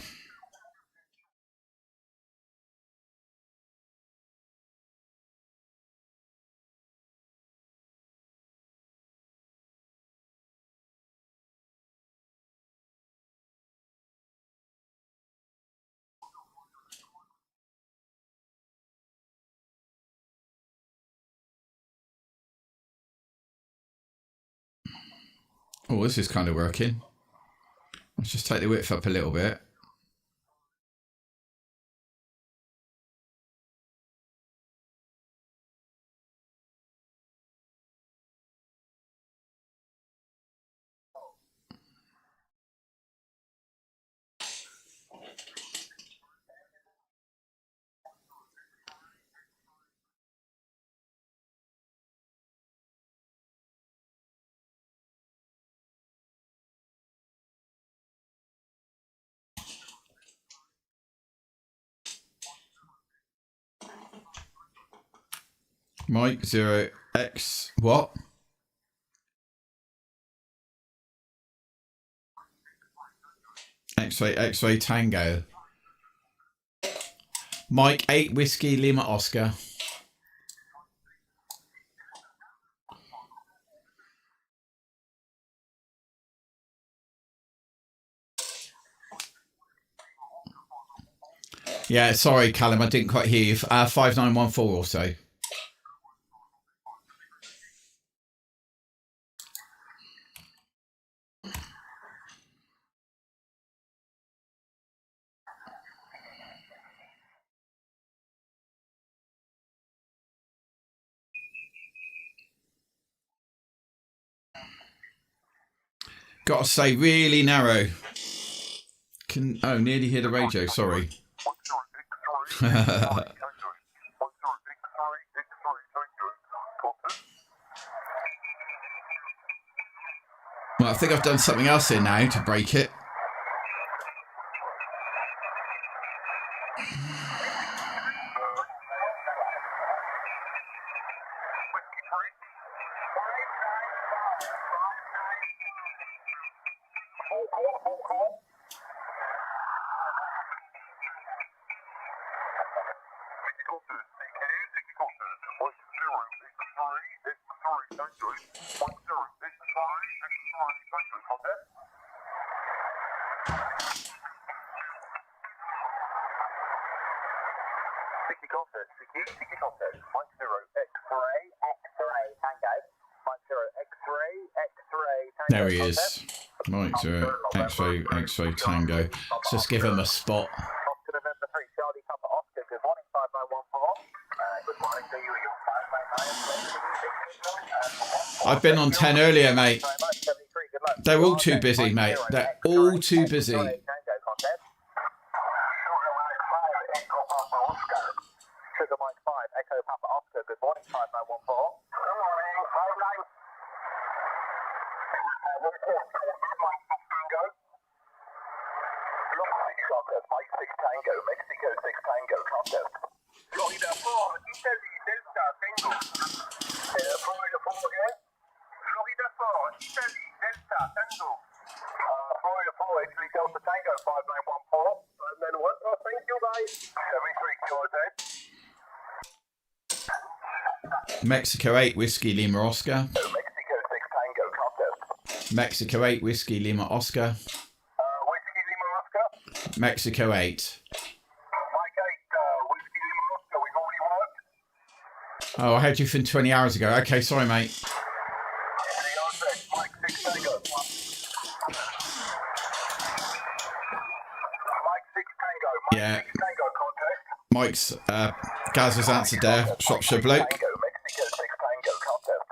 Oh, this is kind of working. Let's just take the width up a little bit. Mike 0x what? X-ray Tango. Mike 8 Whiskey Lima Oscar. Yeah, sorry, Callum, I didn't quite hear you. 5914 or so. Gotta say, really narrow. Nearly hear the radio, sorry. Well, I think I've done something else here now to break it. There he is. Right, so X-ray Tango. Let's just give him a spot. I've been on 10 earlier, mate. They're all too busy, mate. They're all too busy. then what? Oh, thank you guys. 73 Mexico 8 Whiskey Lima Oscar. Mexico 6 Tango contest. Mexico 8 Whiskey Lima Oscar. Whiskey Lima Oscar. Mexico 8. Mike 8, Whiskey Lima Oscar, we've already worked. Oh, I had you from 20 hours ago. Okay, sorry, mate. Mike 6 Tango. Mike 6 Tango. Yeah. 6 Tango contest. Mike's Gaz has answered there. Shropshire bloke. Tango, Mexico 6 Tango contest.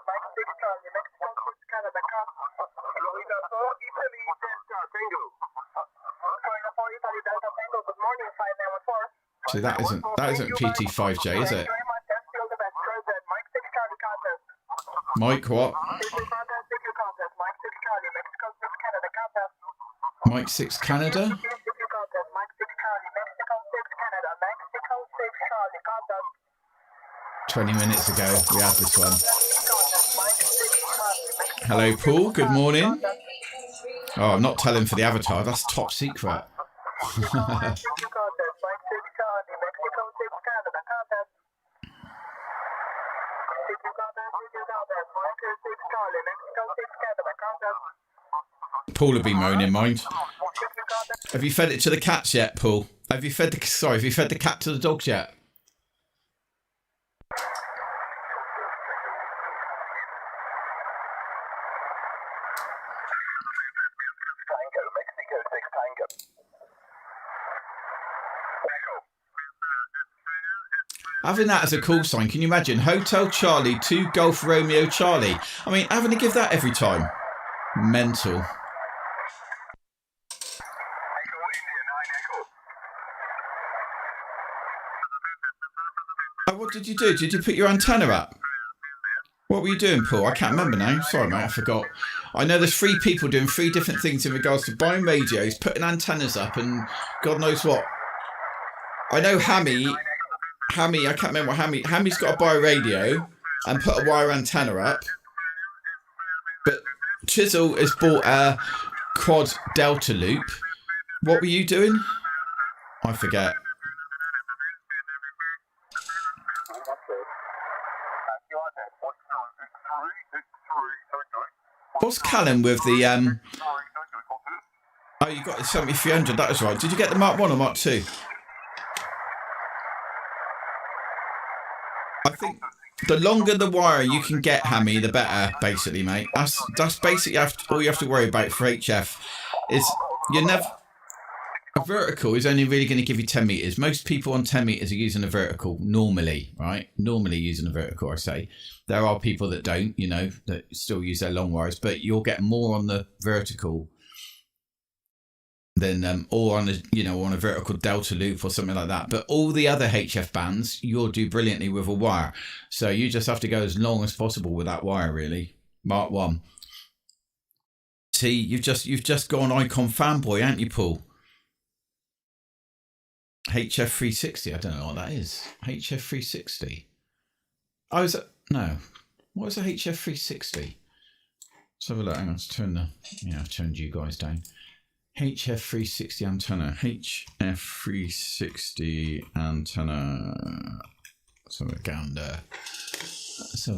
Mike 6 Charlie, Mexico 6 Canada contest. Florida 4, Italy Delta Tango. Florida 4, Italy Delta Tango. Good morning, 594. See, that isn't PT5J, is it? Mike 6 Charlie contest. Mike what? Mike 6 Charlie, Mexico 6 Canada contest. Mike 6 Canada? Mike 6 Charlie, Mexico 6 Canada, Mexico 6 Charlie contest. 20 minutes ago, we had this one. Hello, Paul. Good morning. Oh, I'm not telling for the avatar. That's top secret. Paul will be moaning, mind. Have you fed it to the cats yet, Paul? Have you fed the cat to the dogs yet? Tango, Mexico 6 Tango. Having that as a call sign, can you imagine? Hotel Charlie 2 Golf Romeo Charlie. I mean, having to give that every time. Mental. Echo India 9 Echo. Oh, what did you do? Did you put your antenna up? What were you doing, Paul? I can't remember now. Sorry, mate, I forgot. I know there's 3 people doing 3 different things in regards to buying radios, putting antennas up, and God knows what. I know Hammy, I can't remember what Hammy's got to buy a radio and put a wire antenna up. But Chisel has bought a quad delta loop. What were you doing? I forget. What's Callum with the Oh, you got the 7300. That was right. Did you get the Mark 1 or Mark 2? I think the longer the wire you can get, Hammy, the better, basically, mate. That's basically all you have to worry about for HF. Is you're never... A vertical is only really going to give you 10 meters. Most people on 10 meters are using a vertical normally, right? Normally using a vertical, I say. There are people that don't, you know, that still use their long wires, but you'll get more on the vertical than, or on a, you know, on a vertical delta loop or something like that. But all the other HF bands, you'll do brilliantly with a wire. So you just have to go as long as possible with that wire, really. Mark 1. See, you've just gone Icon fanboy, haven't you, Paul? HF360, I don't know what that is. HF360. Oh, is it? No. What is a HF360? Let's have a look. Hang on, let's turn the... Yeah, I've turned you guys down. HF360 antenna. HF360 antenna. Let's have a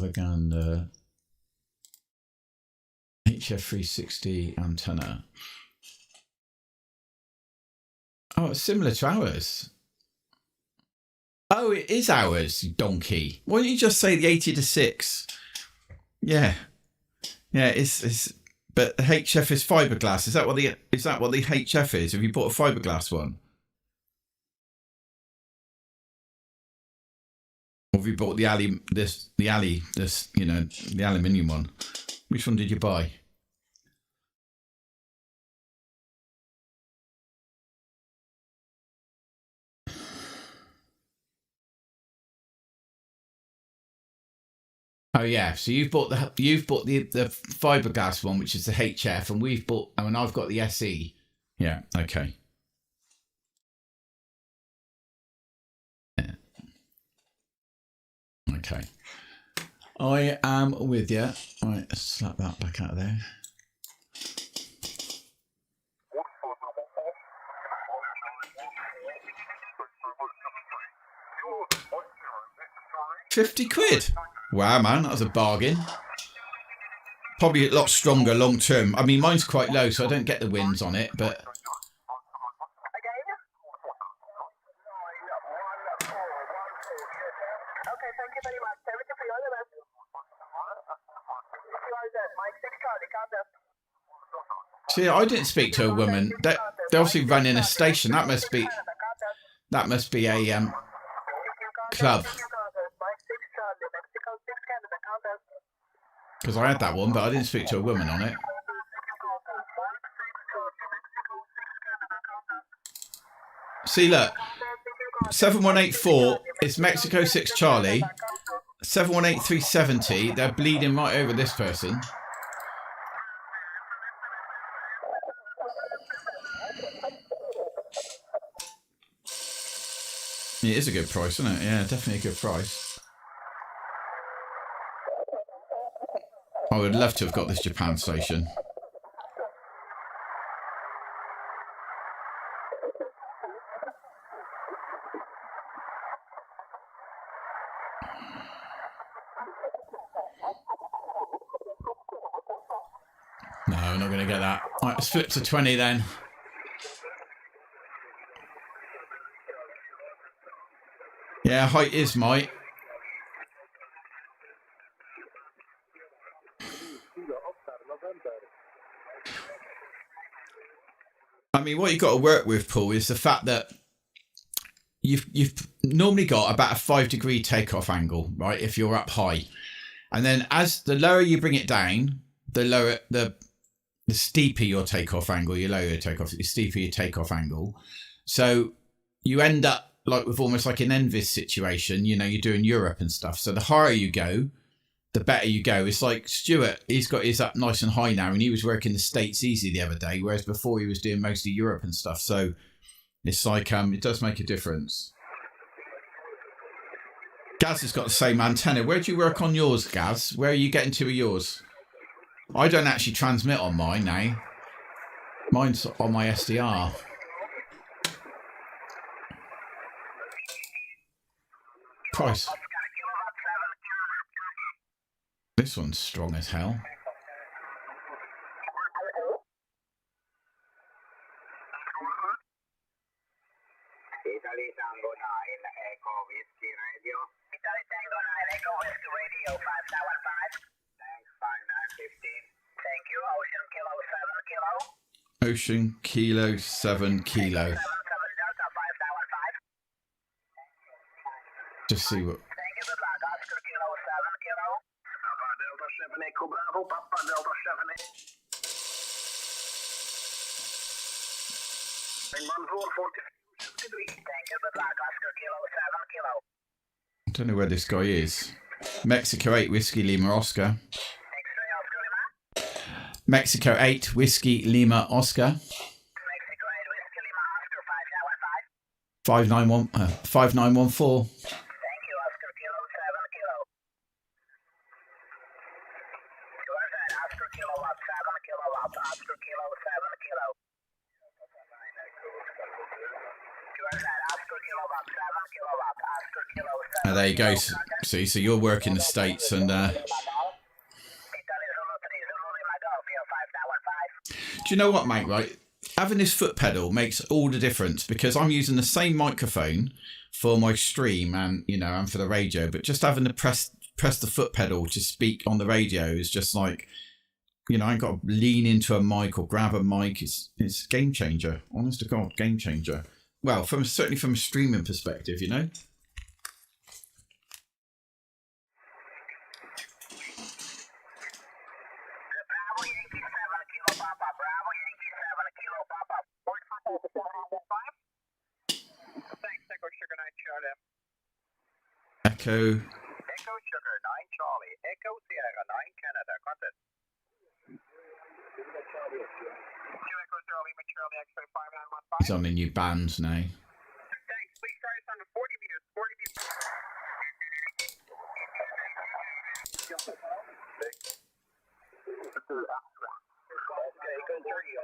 gander. HF360 antenna. Oh, it's similar to ours. Oh, it is ours, you donkey. Why don't you just say the 80-6? Yeah. Yeah, it's but the HF is fiberglass. Is that what the HF is? Have you bought a fiberglass one? Or have you bought the aluminium one? Which one did you buy? Oh yeah, so you've bought the fiberglass one, which is the HF, and I've got the SE. Yeah, okay. Yeah. Okay. I am with you. All right, slap that back out of there. £50. Wow, man, that was a bargain. Probably a lot stronger long term. I mean, mine's quite low, so I don't get the winds on it, but... See, I didn't speak to a woman. They obviously run in a station. That must be a club. Because I had that one, but I didn't speak to a woman on it. See, look. 7184 is Mexico 6 Charlie. 718370, they're bleeding right over this person. It is a good price, isn't it? Yeah, definitely a good price. I would love to have got this Japan station. No, we're not going to get that. Right, let's flip to 20 then. Yeah, height is might. I mean, what you've got to work with, Paul, is the fact that you've normally got about a 5-degree takeoff angle, right? If you're up high, and then as the lower you bring it down, the lower the steeper your takeoff angle. You lower your takeoff, the steeper your takeoff angle. So you end up like with almost like an Envis situation. You know, you're doing Europe and stuff. So the higher you go, the better you go. It's like Stuart, he's got his up nice and high now, and he was working the States easy the other day, whereas before he was doing mostly Europe and stuff. So it's like it does make a difference. Gaz has got the same antenna. Where do you work on yours, Gaz? Where are you getting to with yours? I don't actually transmit on mine now. Mine's on my SDR. Price. This one's strong as hell. Italy Tango 9 Echo Whiskey Radio. Italy Tango 9 Echo Whiskey Radio 5915. Thanks, 5915. Thank you. Ocean Kilo 7 Kilo. Ocean Kilo 7 Kilo. Just see what. Thank you, good luck. Oscar Kilo 7 Kilo. Papa Delta 7 Echo Bravo. Papa Delta 7 Echo. 1440. Thank you, good luck. Oscar Kilo 7 Kilo. I don't know where this guy is. Mexico 8 Whiskey Lima Oscar. X-ray Oscar Lima. Mexico 8 Whiskey Lima Oscar. Mexico 8 Whiskey Lima Oscar 5915. 5914. Thank you, Oscar Kilo 7 Kilo. Where's that? Oscar Kilo up 7 Kilo up. Oscar Kilo 7 Kilo. Where's that? Oscar Kilo up 7 Kilo up. Oscar Kilo 7. There you go. See, so you're working the States and. Do you know what, mate? Right, having this foot pedal makes all the difference because I'm using the same microphone for my stream and and for the radio, but just having to press the foot pedal to speak on the radio is just like, I ain't got to lean into a mic or grab a mic. It's a game changer. Honest to God, game changer. Well, certainly from a streaming perspective, Echo. Echo Sugar 9 Charlie. Echo Sierra 9 Canada. Contact. Echo Charlie, Charlie X-ray 5915. He's on the new bands now. Thanks. Please try us under 40 meters. 40 meters. Okay, good for you.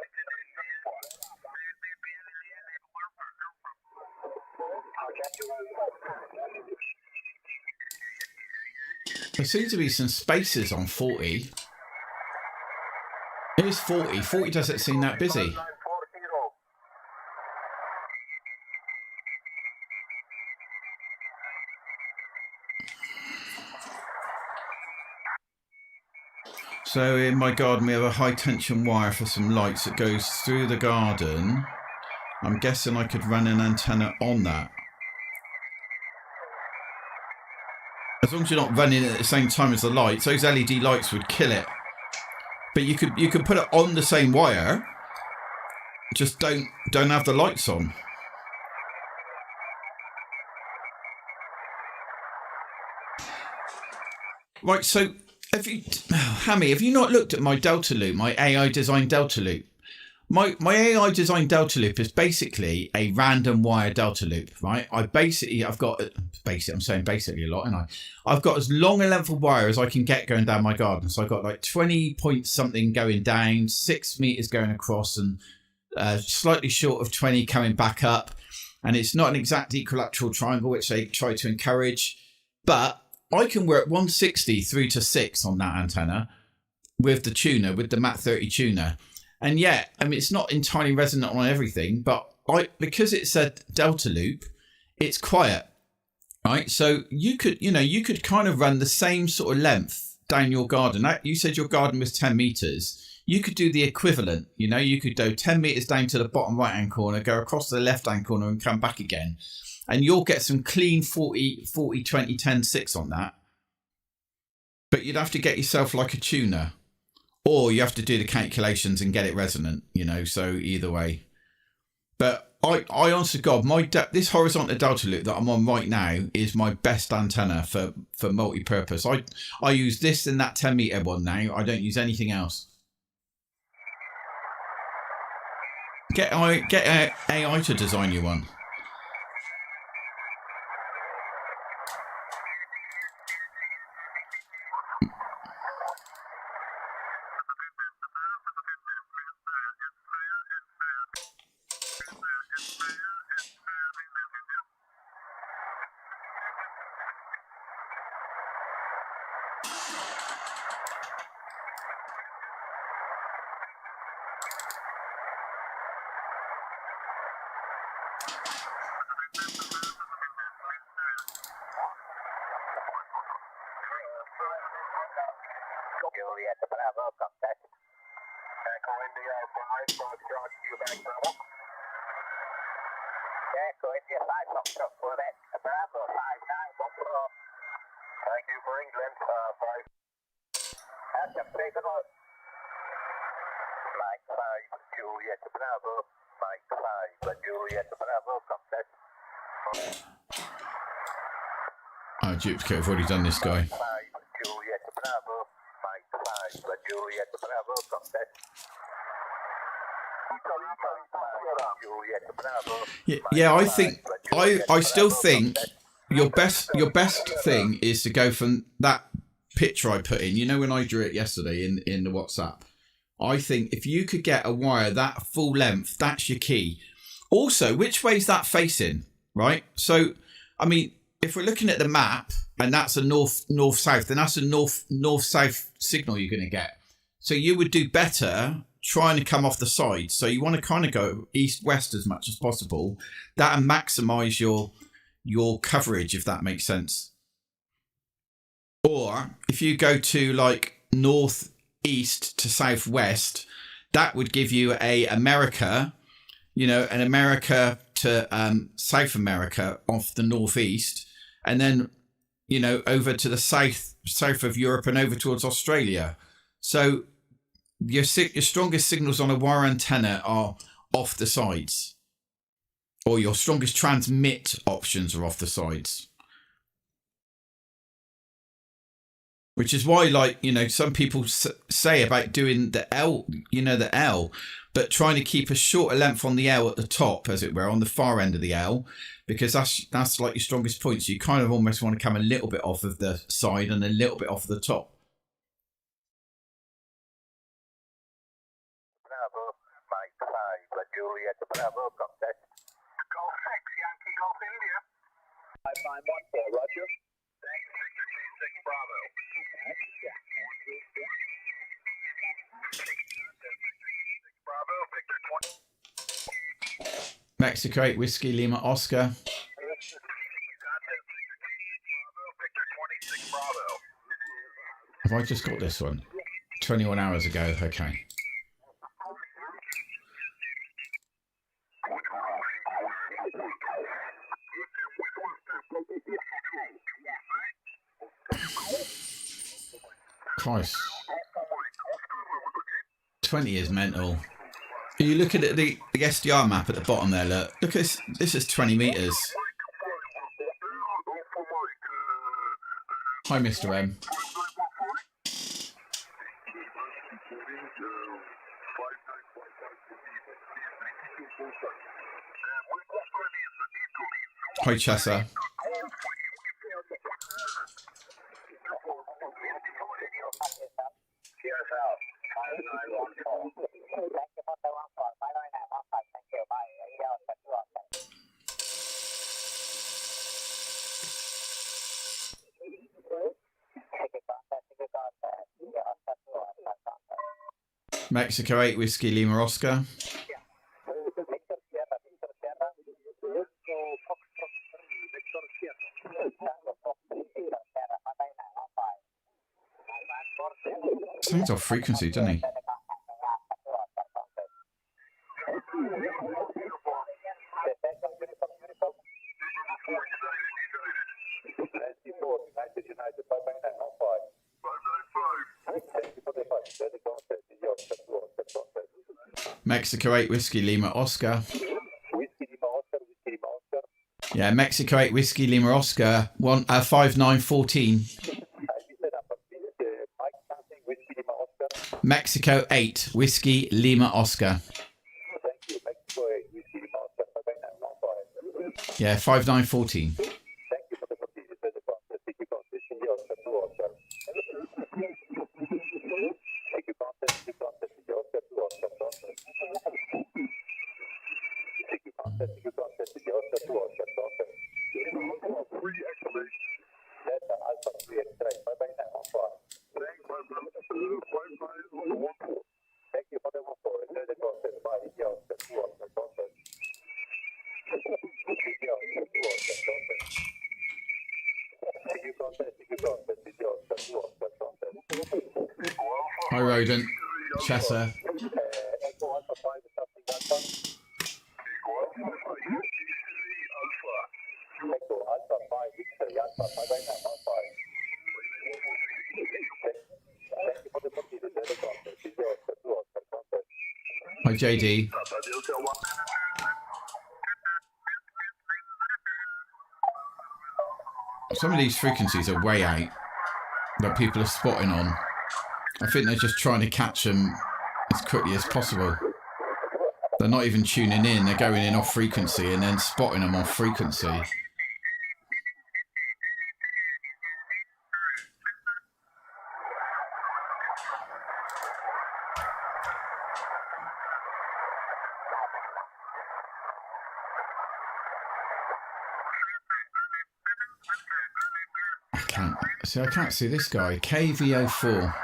There seems to be some spaces on 40. Here's 40. 40 doesn't seem that busy. So in my garden we have a high tension wire for some lights that goes through the garden. I'm guessing I could run an antenna on that. As long as you're not running it at the same time as the lights, those LED lights would kill it. But you could put it on the same wire, just don't have the lights on. Right, so Hammy, have you not looked at my Delta Loop, my AI designed Delta Loop? My AI designed Delta Loop is basically a random wire Delta Loop, right? I'm saying basically a lot, and I've got as long a length of wire as I can get going down my garden. So I've got like 20 point something going down, 6 meters going across, and slightly short of 20 coming back up. And it's not an exact equilateral triangle, which they try to encourage, but I can work 160 through to 6 on that antenna with the tuner, with the MAT30 tuner. And yeah, I mean, it's not entirely resonant on everything, but because it's a Delta Loop, it's quiet, right? So you could kind of run the same sort of length down your garden. You said your garden was 10 meters. You could do the equivalent, you could go 10 meters down to the bottom right-hand corner, go across to the left-hand corner and come back again. And you'll get some clean 40, 20, 10, 6 on that. But you'd have to get yourself like a tuner. Or you have to do the calculations and get it resonant, so either way. But I honest to God, this horizontal Delta Loop that I'm on right now is my best antenna for multi-purpose. I use this and that 10 meter one now. I don't use anything else. Get AI to design you one. Juliet, Bravo, contact. Echo India 5, Foxtrot, Quebec, Bravo. Echo India 5, Foxtrot, Quebec, Bravo, 5914. Thank you for England, 5. That's a big one. Mike 5, Juliet, Bravo. Mike 5, Juliet, Bravo, contact. Oh, duplicate, I've already done this guy. Juliet, Bravo. Mike 5, Juliet, Bravo, contact. Yeah, I still think your best thing is to go from that picture I put in. When I drew it yesterday in the WhatsApp, I think if you could get a wire that full length, that's your key. Also, which way is that facing, right? So, I mean, if we're looking at the map and that's a north-south, then that's a north-south signal you're going to get. So you would do better trying to come off the side. So you want to kind of go east-west as much as possible. That'll maximize your coverage, if that makes sense. Or if you go to like northeast to southwest, that would give you an America to South America off the northeast, and then over to the south of Europe and over towards Australia. So your strongest signals on a wire antenna are off the sides, or your strongest transmit options are off the sides. Which is why, some people say about doing the L, the L, but trying to keep a shorter length on the L at the top, as it were, on the far end of the L, because that's like your strongest point. So you kind of almost want to come a little bit off of the side and a little bit off of the top. Bravo, Mike 5, Juliet, Bravo, contact. Golf 6, Yankee Golf India. 5514, Roger. Thanks, Victor 26, Bravo. Mexico 8 Whiskey Lima Oscar. Have I just got this one? 21 hours ago. Okay. Christ. 20 is mental. Are you looking at the SDR map at the bottom there? Look at this. This is 20 meters. Hi, Mr. M. Hi, Chessa. Mexico 8 Whiskey Lima Oscar. Sounds off frequency, doesn't he? Mexico 8 Whiskey Lima Oscar. Yeah, Mexico 8 Whiskey Lima Oscar. 5914. Mexico 8 Whiskey Lima Oscar. Yeah, 5914. Hi, Rodent. Chessa. Hi, JD. Some of these frequencies are way out that people are spotting on. I think they're just trying to catch them as quickly as possible. They're not even tuning in, they're going in off frequency and then spotting them on frequency. I can't see this guy. KVO4.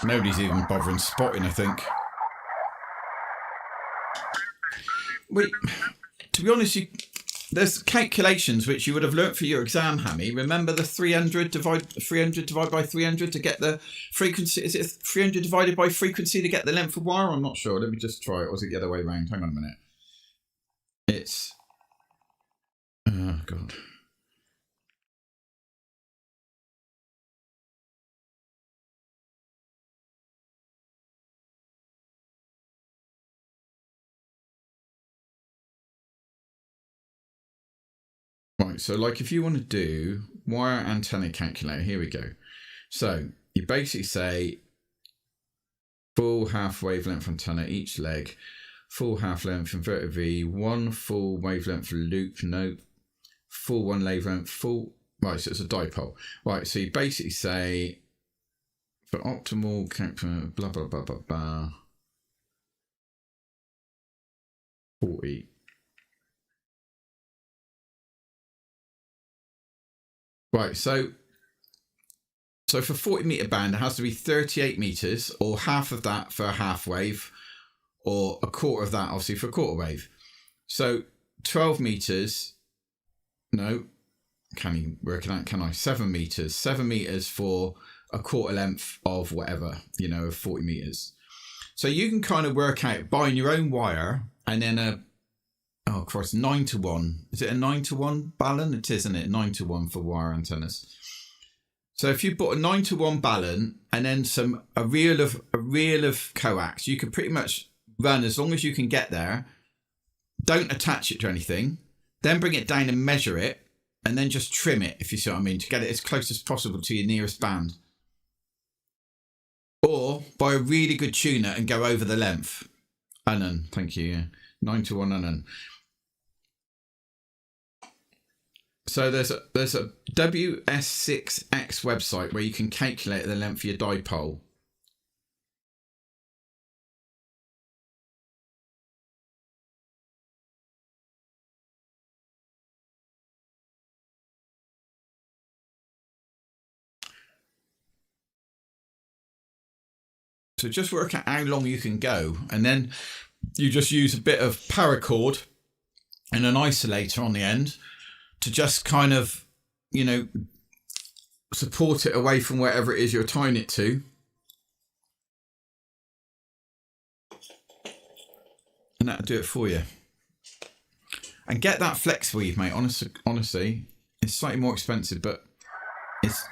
Nobody's even bothering spotting, I think. Wait, to be honest, there's calculations which you would have learnt for your exam, Hammy. Remember the 300 divide by 300 to get the frequency? Is it 300 divided by frequency to get the length of wire? I'm not sure. Let me just try it. Or was it the other way around? Hang on a minute. It's... Oh, God. Right, so like if you want to do wire antenna calculator, here we go. So you basically say full half wavelength antenna each leg, full half length inverted V, one full wavelength loop note, full one wavelength, full, right, so it's a dipole. Right, so you basically say for optimal calculator, blah, blah, blah, blah, blah, 40. Right, so So for 40-meter band, it has to be 38 meters, or half of that for a half wave, or a quarter of that, obviously, for a quarter wave. So 12 meters, no, can you work it out? Can I? 7 meters. 7 meters for a quarter length of whatever, you know, of 40 meters. So you can kind of work out buying your own wire and then of course, 9-to-1. Is it a 9-to-1 balun? It is, isn't it? 9-to-1 for wire antennas. So if you bought a 9-to-1 balun and then a reel of coax, you can pretty much run as long as you can get there. Don't attach it to anything. Then bring it down and measure it, and then just trim it, if you see what I mean, to get it as close as possible to your nearest band. Or buy a really good tuner and go over the length. Unan, thank you. Yeah. 9-to-1 unan. So there's a WS6X website where you can calculate the length of your dipole. So just work out how long you can go, and then you just use a bit of paracord and an isolator on the end to just kind of, you know, support it away from wherever it is you're tying it to. And that'll do it for you. And get that flex weave, mate. Honestly, it's slightly more expensive, but it's,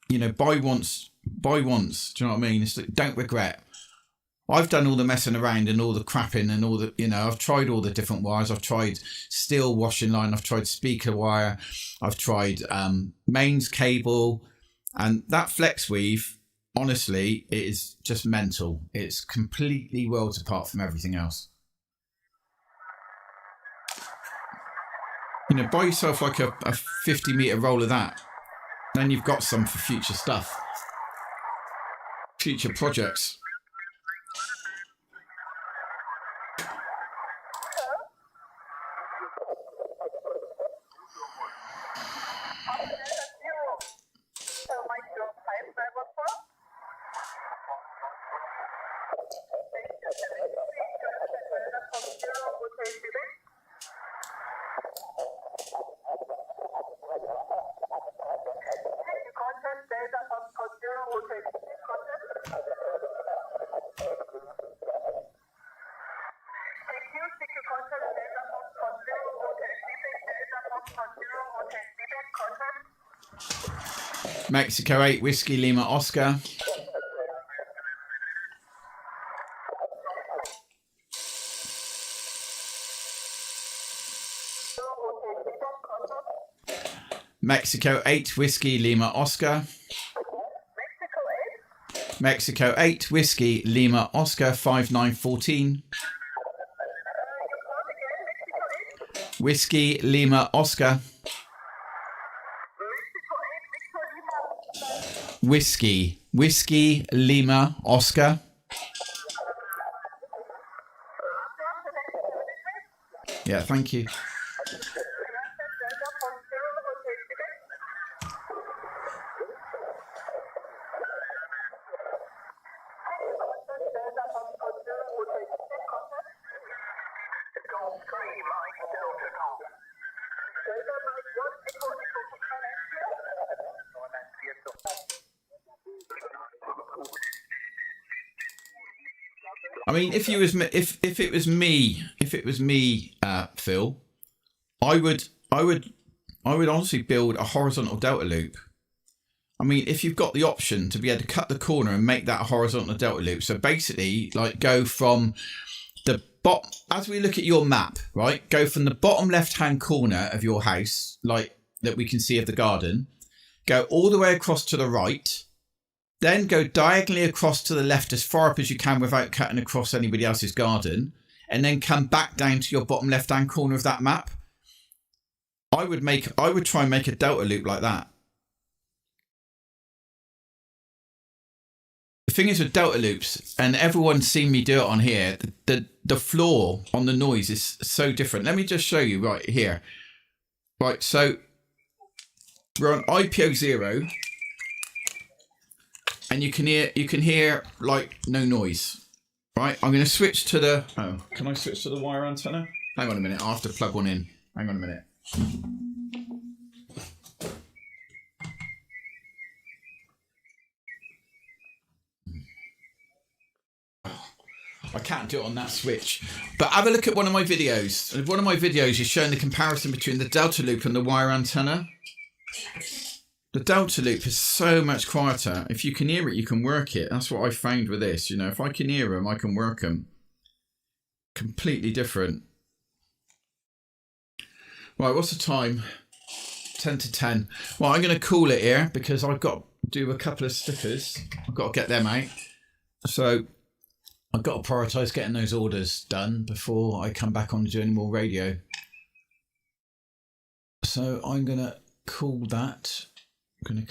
you know, buy once. Do you know what I mean? It's like, don't regret. I've done all the messing around and all the crapping and all the, you know, I've tried all the different wires. I've tried steel washing line. I've tried speaker wire. I've tried mains cable. And that flex weave, honestly, it is just mental. It's completely worlds apart from everything else. You know, buy yourself like a 50-meter roll of that. Then you've got some for future stuff. Future projects. Mexico 8 Whiskey Lima Oscar. Mexico 8 Whiskey Lima Oscar. Mexico 8 Whiskey Lima Oscar 5914. Whiskey Lima Oscar. Whiskey Lima Oscar. Yeah, thank you. I mean, if it was me, Phil, I would honestly build a horizontal delta loop. I mean, if you've got the option to be able to cut the corner and make that a horizontal delta loop, so basically, like, go from the bottom, as we look at your map, right? Go from the bottom left-hand corner of your house, like that we can see of the garden, go all the way across to the right. Then go diagonally across to the left as far up as you can without cutting across anybody else's garden. And then come back down to your bottom left-hand corner of that map. I would try and make a delta loop like that. The thing is with delta loops, and everyone's seen me do it on here, the floor on the noise is so different. Let me just show you right here. Right, so we're on IPO 0. and you can hear like no noise. Right, I'm going to switch to the. Oh, can I switch to the wire antenna? Hang on a minute. I have to plug one in. Hang on a minute. I can't do it on that switch. But have a look at one of my videos. One of my videos is showing the comparison between the Delta Loop and the wire antenna. The Delta Loop is so much quieter. If you can hear it, you can work it. That's what I found with this. You know, if I can hear them, I can work them. Completely different. Right, what's the time? 10 to 10. Well, I'm going to call it here because I've got to do a couple of stickers. I've got to get them out. So I've got to prioritise getting those orders done before I come back on to do any more radio. So I'm going to call that. I'm going to